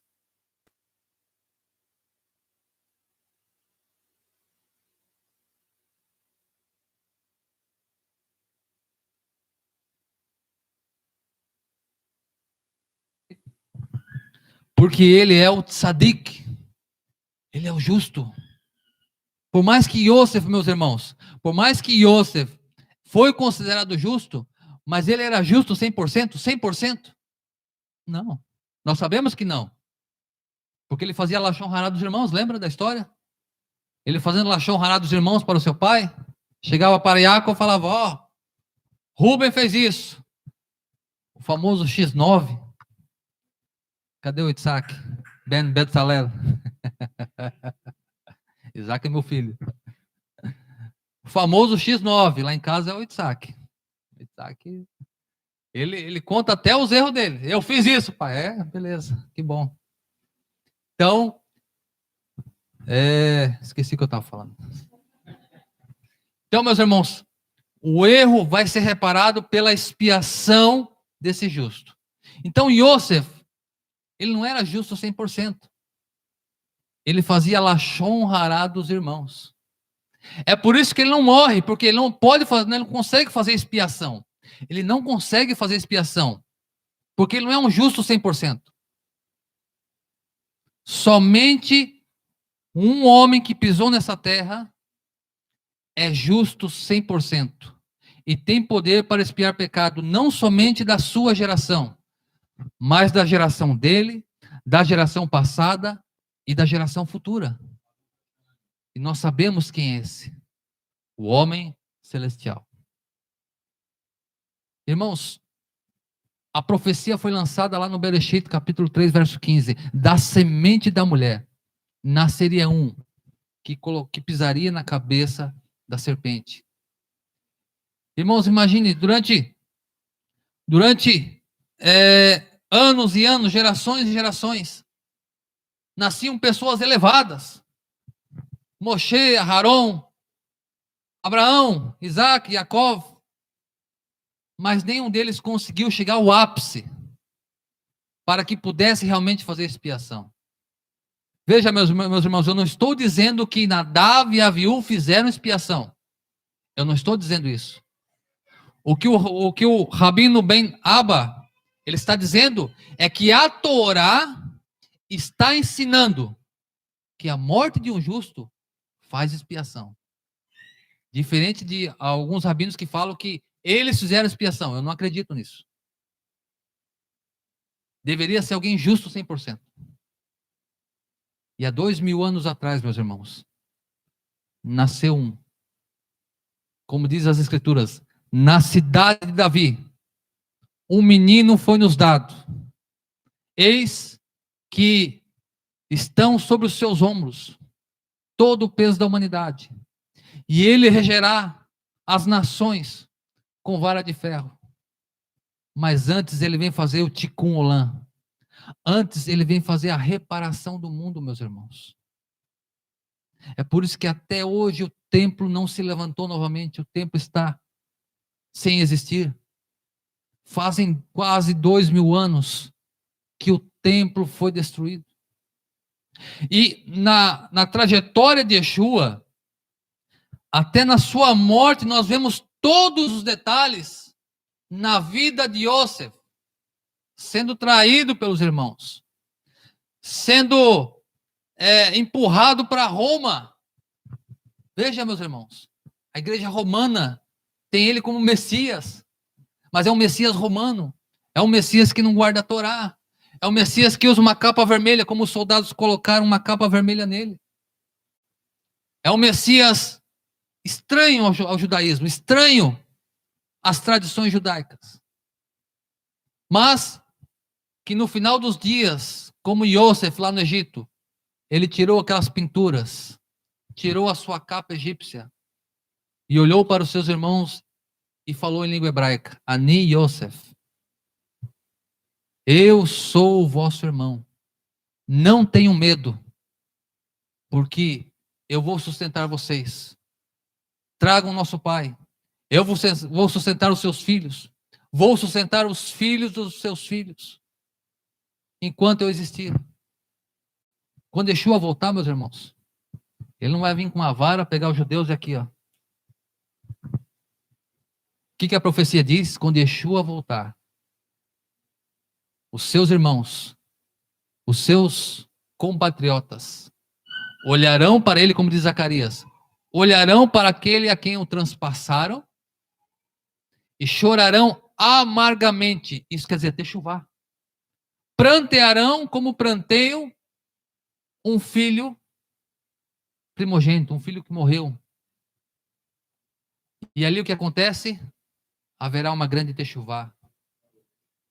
porque ele é o tzadik, ele é o justo. Por mais que Yosef, meus irmãos, por mais que Yosef foi considerado justo, mas ele era justo 100%? 100%? Não. Nós sabemos que não. Porque ele fazia lashon hará dos irmãos, lembra da história? Ele fazendo lashon hará dos irmãos para o seu pai, chegava para Jacob e falava, ó, Rubem fez isso. O famoso X9. Cadê o Isaac? Ben Betzalel. Isaac é meu filho. O famoso X9, lá em casa é o Isaac. O Isaac, ele conta até os erros dele. Eu fiz isso, pai. É, beleza, que bom. Então, esqueci o que eu estava falando. Então, meus irmãos, o erro vai ser reparado pela expiação desse justo. Então, Yosef, ele não era justo 100%. Ele fazia lashon hará dos irmãos. É por isso que ele não morre, porque ele não pode fazer, ele não consegue fazer expiação. Ele não consegue fazer expiação, porque ele não é um justo 100%. Somente um homem que pisou nessa terra é justo 100%. E tem poder para expiar pecado, não somente da sua geração, mas da geração dele, da geração passada e da geração futura. E nós sabemos quem é esse. O homem celestial. Irmãos, a profecia foi lançada lá no Bereshit, capítulo 3, verso 15. Da semente da mulher nasceria um que pisaria na cabeça da serpente. Irmãos, imagine, durante anos e anos, gerações e gerações, nasciam pessoas elevadas. Moshe, Aharon, Abraão, Isaac, Jacó, mas nenhum deles conseguiu chegar ao ápice para que pudesse realmente fazer expiação. Veja, meus irmãos, eu não estou dizendo que Nadav e Aviú fizeram expiação. Eu não estou dizendo isso. O que o Rabino Ben Abba, ele está dizendo é que a Torá está ensinando que a morte de um justo faz expiação. Diferente de alguns rabinos que falam que eles fizeram expiação. Eu não acredito nisso. Deveria ser alguém justo 100%. E há 2000 anos atrás, meus irmãos, nasceu um. Como diz as Escrituras, na cidade de Davi, um menino foi nos dado. Eis que estão sobre os seus ombros todo o peso da humanidade. E ele regerá as nações com vara de ferro. Mas antes ele vem fazer o tikkun olam. Antes ele vem fazer a reparação do mundo, meus irmãos. É por isso que até hoje o templo não se levantou novamente. O templo está sem existir. Fazem quase 2000 anos que o templo foi destruído. E na trajetória de Yeshua, até na sua morte, nós vemos todos os detalhes na vida de Yosef, sendo traído pelos irmãos, sendo empurrado para Roma. Veja, meus irmãos, a igreja romana tem ele como Messias, mas é um Messias romano, é um Messias que não guarda a Torá, é um Messias que usa uma capa vermelha, como os soldados colocaram uma capa vermelha nele. É um Messias estranho ao judaísmo, estranho às tradições judaicas. Mas que no final dos dias, como Yosef lá no Egito, ele tirou aquelas pinturas, tirou a sua capa egípcia e olhou para os seus irmãos e falou em língua hebraica: Ani Yosef, eu sou o vosso irmão, não tenham medo, porque eu vou sustentar vocês. Tragam nosso pai, eu vou sustentar os seus filhos, vou sustentar os filhos dos seus filhos, enquanto eu existir. Quando Yeshua voltar, meus irmãos, ele não vai vir com uma vara pegar os judeus e aqui, ó. O que a profecia diz? Quando Yeshua voltar, os seus irmãos, os seus compatriotas, olharão para ele, como diz Zacarias, olharão para aquele a quem o transpassaram e chorarão amargamente. Isso quer dizer techuvá. Prantearão como pranteiam um filho primogênito, um filho que morreu. E ali o que acontece? Haverá uma grande techuvá.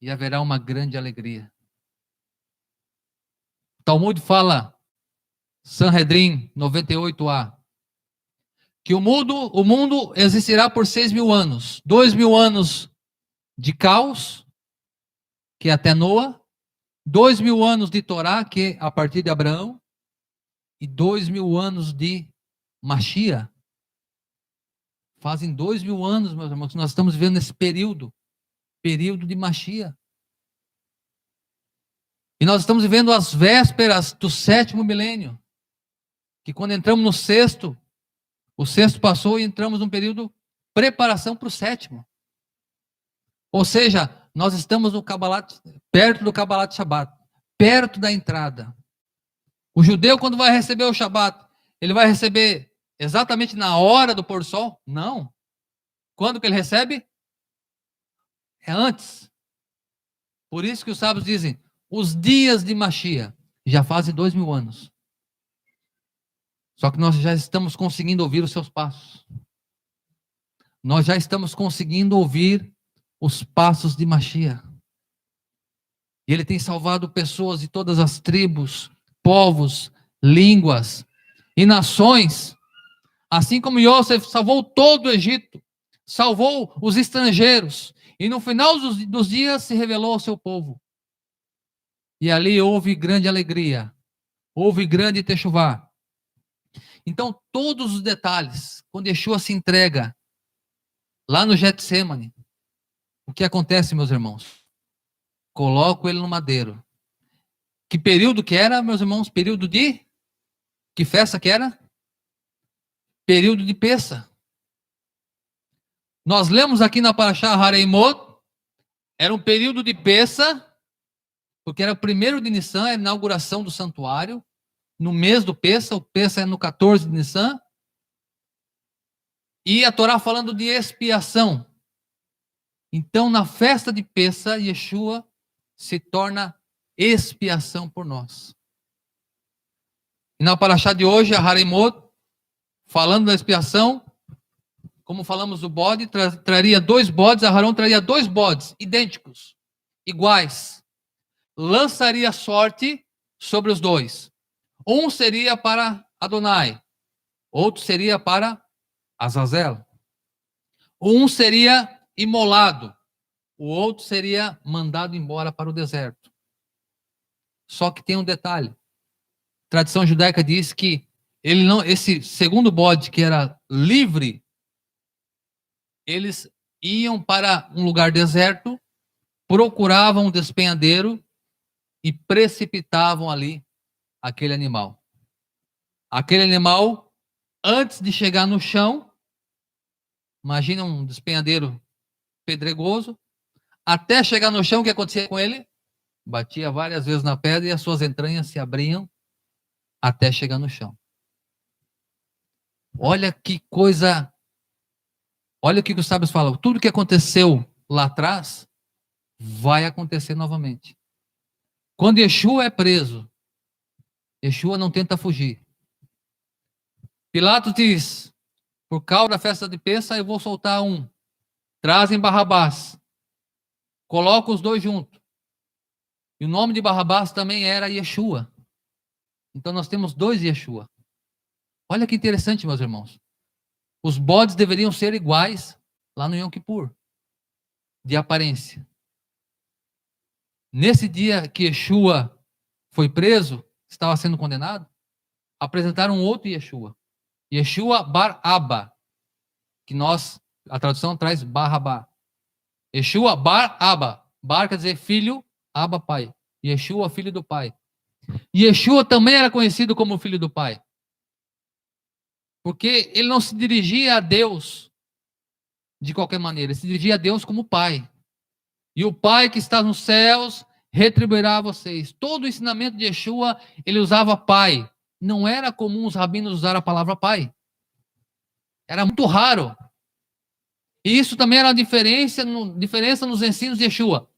E haverá uma grande alegria. O Talmud fala, Sanhedrin 98a, que o mundo existirá por 6.000 anos. 2.000 anos de caos, que é até Noa. 2.000 anos de Torá, que é a partir de Abraão. E 2.000 anos de Mashiach. Fazem 2.000 anos, meus irmãos, que nós estamos vivendo nesse período de Mashiach. E nós estamos vivendo as vésperas do 7º milênio, que quando entramos no 6º, o 6º passou e entramos num período de preparação para o 7º. Ou seja, nós estamos no Kabbalat, perto do Kabbalat Shabbat, perto da entrada. O judeu, quando vai receber o Shabbat, ele vai receber exatamente na hora do pôr do sol? Não. Quando que ele recebe? É antes. Por isso que os sábios dizem, os dias de Mashiach já fazem 2.000 anos. Só que nós já estamos conseguindo ouvir os seus passos. Nós já estamos conseguindo ouvir os passos de Mashiach. E ele tem salvado pessoas de todas as tribos, povos, línguas e nações. Assim como Yosef salvou todo o Egito, salvou os estrangeiros. E no final dos dias se revelou ao seu povo. E ali houve grande alegria, houve grande techuvá. Então, todos os detalhes, quando Yeshua se entrega lá no Getsemane, o que acontece, meus irmãos? Coloco ele no madeiro. Que período que era, meus irmãos? Período de Que festa que era? Período de Pessa. Nós lemos aqui na Parashá Hareimot, era um período de Pessa, porque era o primeiro de Nissan, a inauguração do santuário, no mês do Pessa, o Pessa é no 14 de Nissan, e a Torá falando de expiação. Então, na festa de Pessa, Yeshua se torna expiação por nós. E na Parashá de hoje, a Hareimot, falando da expiação, como falamos do bode, traria 2 bodes, Aharão traria 2 bodes, idênticos, iguais. Lançaria sorte sobre os 2. Um seria para Adonai, outro seria para Azazel. Um seria imolado, o outro seria mandado embora para o deserto. Só que tem um detalhe. A tradição judaica diz que esse segundo bode, que era livre, eles iam para um lugar deserto, procuravam um despenhadeiro e precipitavam ali aquele animal. Aquele animal, antes de chegar no chão, imagina um despenhadeiro pedregoso, até chegar no chão, o que acontecia com ele? Batia várias vezes na pedra e as suas entranhas se abriam até chegar no chão. Olha que coisa. Olha o que os sábios falam. Tudo que aconteceu lá atrás vai acontecer novamente. Quando Yeshua é preso, Yeshua não tenta fugir. Pilatos diz: por causa da festa de Pessa, eu vou soltar um. Trazem Barrabás. Coloca os 2 juntos. E o nome de Barrabás também era Yeshua. Então nós temos 2 Yeshua. Olha que interessante, meus irmãos. Os bodes deveriam ser iguais lá no Yom Kippur, de aparência. Nesse dia que Yeshua foi preso, estava sendo condenado, apresentaram outro Yeshua. Yeshua Bar Abba, que a tradução traz Barrabá. Yeshua Bar Abba. Bar quer dizer filho, Abba pai. Yeshua, filho do pai. Yeshua também era conhecido como filho do pai. Porque ele não se dirigia a Deus de qualquer maneira, ele se dirigia a Deus como pai. E o pai que está nos céus retribuirá a vocês. Todo o ensinamento de Yeshua, ele usava pai. Não era comum os rabinos usar a palavra pai. Era muito raro. E isso também era uma diferença nos ensinos de Yeshua.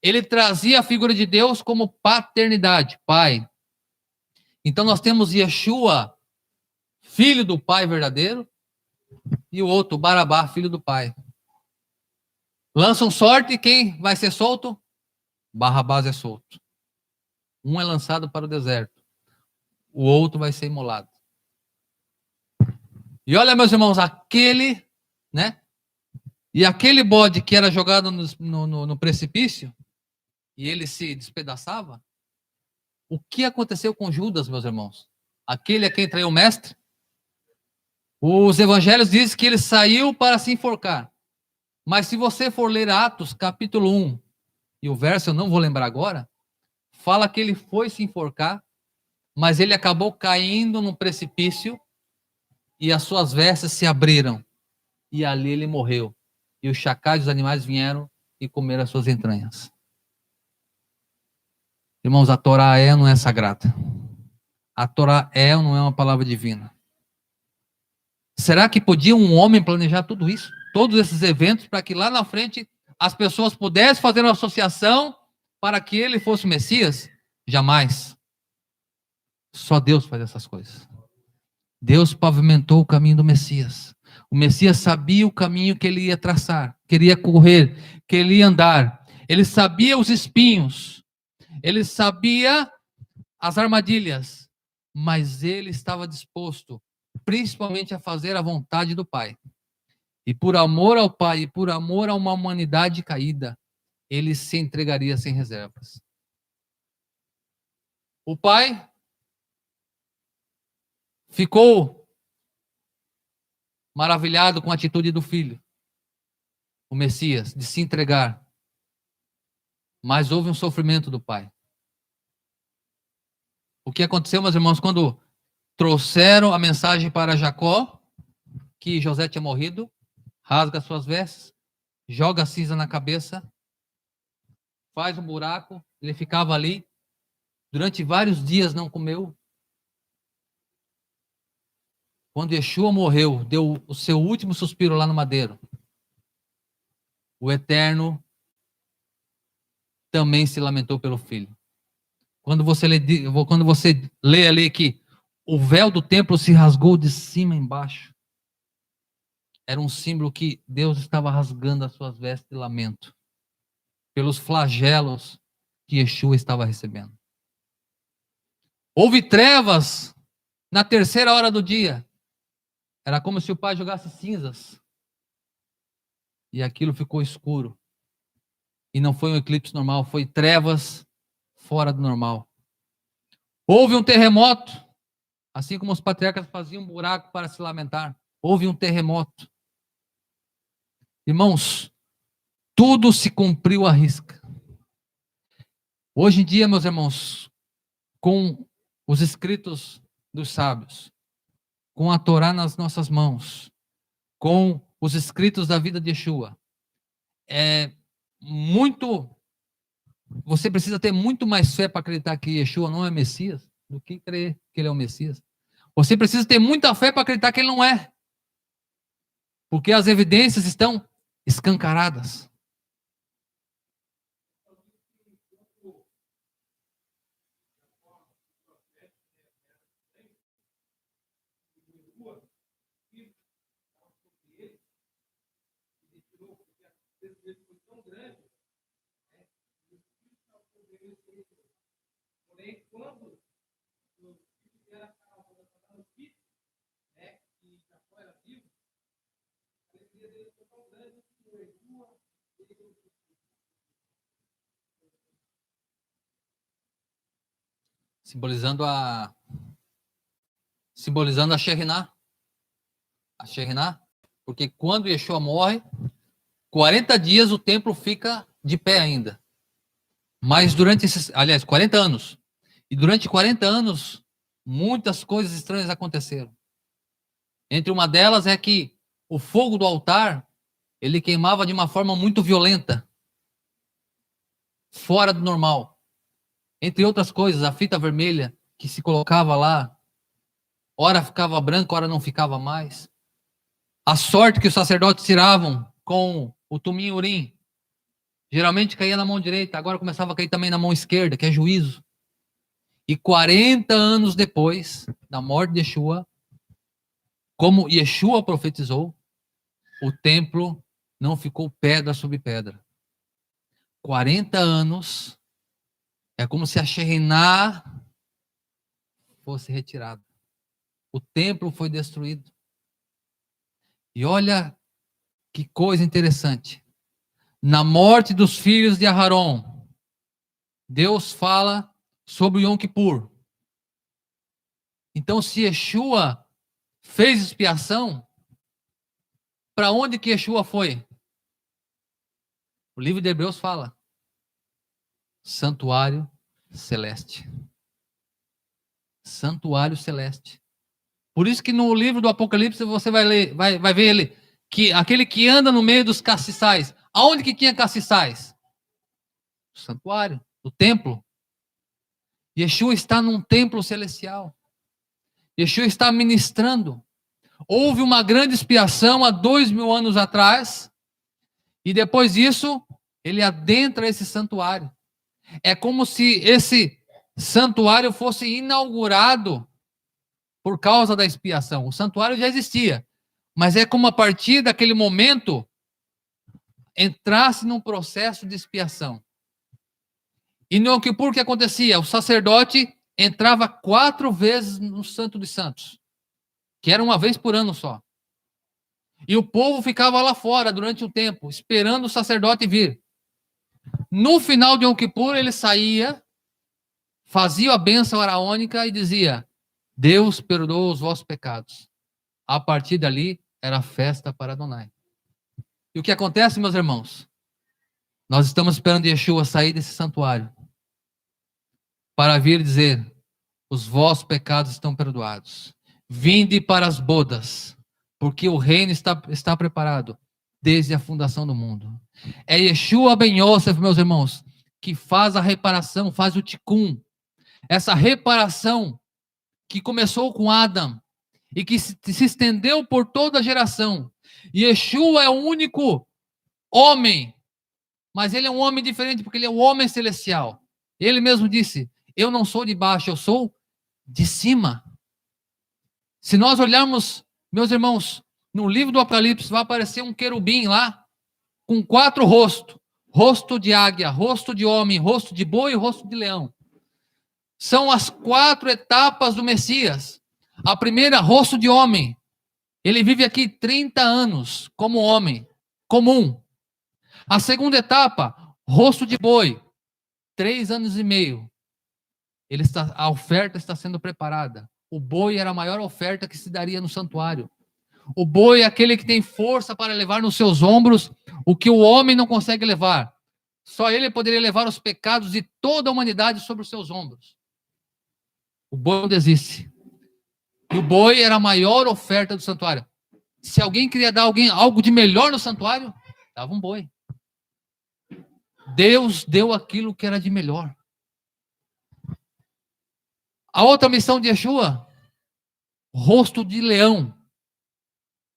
Ele trazia a figura de Deus como paternidade, pai. Então nós temos Yeshua, filho do pai verdadeiro, e o outro, Barabá, filho do pai. Lançam sorte e quem vai ser solto? Barrabás é solto. Um é lançado para o deserto, o outro vai ser imolado. E olha, meus irmãos, aquele bode que era jogado no precipício, e ele se despedaçava, o que aconteceu com Judas, meus irmãos? Aquele a quem traiu o mestre? Os evangelhos dizem que ele saiu para se enforcar. Mas se você for ler Atos, capítulo 1, e o verso eu não vou lembrar agora, fala que ele foi se enforcar, mas ele acabou caindo num precipício e as suas vestes se abriram. E ali ele morreu. E os chacais dos animais vieram e comeram as suas entranhas. Irmãos, a Torá ou não é sagrada? A Torá ou não é uma palavra divina? Será que podia um homem planejar tudo isso? Todos esses eventos para que lá na frente as pessoas pudessem fazer uma associação para que ele fosse o Messias? Jamais. Só Deus faz essas coisas. Deus pavimentou o caminho do Messias. O Messias sabia o caminho que ele ia traçar, que ele ia correr, que ele ia andar. Ele sabia os espinhos. Ele sabia as armadilhas. Mas ele estava disposto, principalmente, a fazer a vontade do Pai. E por amor ao Pai, e por amor a uma humanidade caída, ele se entregaria sem reservas. O Pai ficou maravilhado com a atitude do Filho, o Messias, de se entregar. Mas houve um sofrimento do Pai. O que aconteceu, meus irmãos, quando trouxeram a mensagem para Jacó, que José tinha morrido, rasga suas vestes, joga a cinza na cabeça, faz um buraco, ele ficava ali, durante vários dias não comeu. Quando Yeshua morreu, deu o seu último suspiro lá no madeiro, o Eterno também se lamentou pelo filho. Quando você lê ali que o véu do templo se rasgou de cima a embaixo, era um símbolo que Deus estava rasgando as suas vestes de lamento pelos flagelos que Yeshua estava recebendo. Houve trevas na terceira hora do dia. Era como se o pai jogasse cinzas. E aquilo ficou escuro. E não foi um eclipse normal, foi trevas fora do normal. Houve um terremoto, assim como os patriarcas faziam um buraco para se lamentar. Houve um terremoto. Irmãos, tudo se cumpriu à risca. Hoje em dia, meus irmãos, com os escritos dos sábios, com a Torá nas nossas mãos, com os escritos da vida de Yeshua, você precisa ter muito mais fé para acreditar que Yeshua não é Messias do que crer que ele é o Messias. Você precisa ter muita fé para acreditar que ele não é, porque as evidências estão escancaradas. Simbolizando a Shekhinah. A Shekhinah, porque quando Yeshua morre, 40 dias o templo fica de pé ainda. Mas durante 40 anos. E durante 40 anos, muitas coisas estranhas aconteceram. Entre uma delas é que o fogo do altar, ele queimava de uma forma muito violenta, fora do normal. Entre outras coisas, a fita vermelha que se colocava lá, ora ficava branca, ora não ficava mais. A sorte que os sacerdotes tiravam com o tumim urim, geralmente caía na mão direita, agora começava a cair também na mão esquerda, que é juízo. E 40 anos depois da morte de Yeshua, como Yeshua profetizou, o templo não ficou pedra sobre pedra. 40 anos é como se a Shekhinah fosse retirada. O templo foi destruído. E olha que coisa interessante. Na morte dos filhos de Aharon, Deus fala sobre o Yom Kippur. Então, se Yeshua fez expiação, para onde que Yeshua foi? O livro de Hebreus fala: santuário celeste. Santuário celeste. Por isso que no livro do Apocalipse você vai ler, vai ver ele, que aquele que anda no meio dos castiçais. Aonde que tinha castiçais? O santuário, o templo. Yeshua está num templo celestial. Yeshua está ministrando. Houve uma grande expiação há 2000 anos atrás, e depois disso, ele adentra esse santuário. É como se esse santuário fosse inaugurado por causa da expiação. O santuário já existia, mas é como a partir daquele momento entrasse num processo de expiação. E no Yom Kippur, o que acontecia? O sacerdote entrava 4 vezes no Santo dos Santos, que era uma vez por ano só. E o povo ficava lá fora durante um tempo, esperando o sacerdote vir. No final de Yom Kippur, ele saía, fazia a bênção araônica e dizia: Deus perdoa os vossos pecados. A partir dali, era festa para Adonai. E o que acontece, meus irmãos? Nós estamos esperando Yeshua sair desse santuário para vir dizer: os vossos pecados estão perdoados. Vinde para as bodas, porque o reino está preparado desde a fundação do mundo. É Yeshua Ben Yosef, meus irmãos, que faz a reparação, faz o tikkun. Essa reparação que começou com Adão e que se estendeu por toda a geração. Yeshua é o único homem, mas ele é um homem diferente porque ele é o homem celestial. Ele mesmo disse: eu não sou de baixo, eu sou de cima. Se nós olharmos, meus irmãos, no livro do Apocalipse, vai aparecer um querubim lá, com 4 rostos: rosto de águia, rosto de homem, rosto de boi e rosto de leão. São as 4 etapas do Messias. A primeira, rosto de homem. Ele vive aqui 30 anos como homem comum. A segunda etapa, rosto de boi, 3 anos e meio. A oferta está sendo preparada. O boi era a maior oferta que se daria no santuário. O boi é aquele que tem força para levar nos seus ombros o que o homem não consegue levar. Só ele poderia levar os pecados de toda a humanidade sobre os seus ombros. O boi não desiste. E o boi era a maior oferta do santuário. Se alguém queria dar algo de melhor no santuário, dava um boi. Deus deu aquilo que era de melhor. A outra missão de Yeshua, rosto de leão.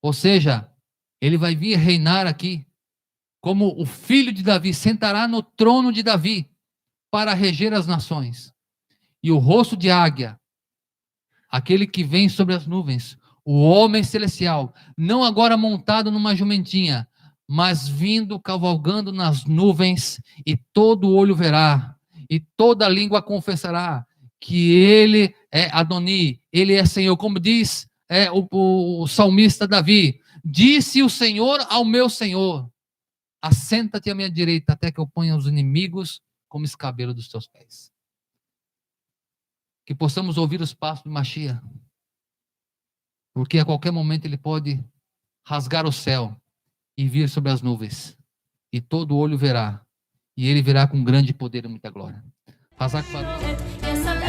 Ou seja, ele vai vir reinar aqui como o filho de Davi, sentará no trono de Davi para reger as nações. E o rosto de águia, aquele que vem sobre as nuvens, o homem celestial, não agora montado numa jumentinha, mas vindo cavalgando nas nuvens, e todo olho verá, e toda língua confessará que ele é Adoni, ele é Senhor, como diz o salmista Davi: disse o Senhor ao meu Senhor: assenta-te à minha direita, até que eu ponha os inimigos como escabelo dos teus pés. Que possamos ouvir os passos de Mashiach, porque a qualquer momento ele pode rasgar o céu e vir sobre as nuvens, e todo olho verá, e ele virá com grande poder e muita glória. Hazak Baruch.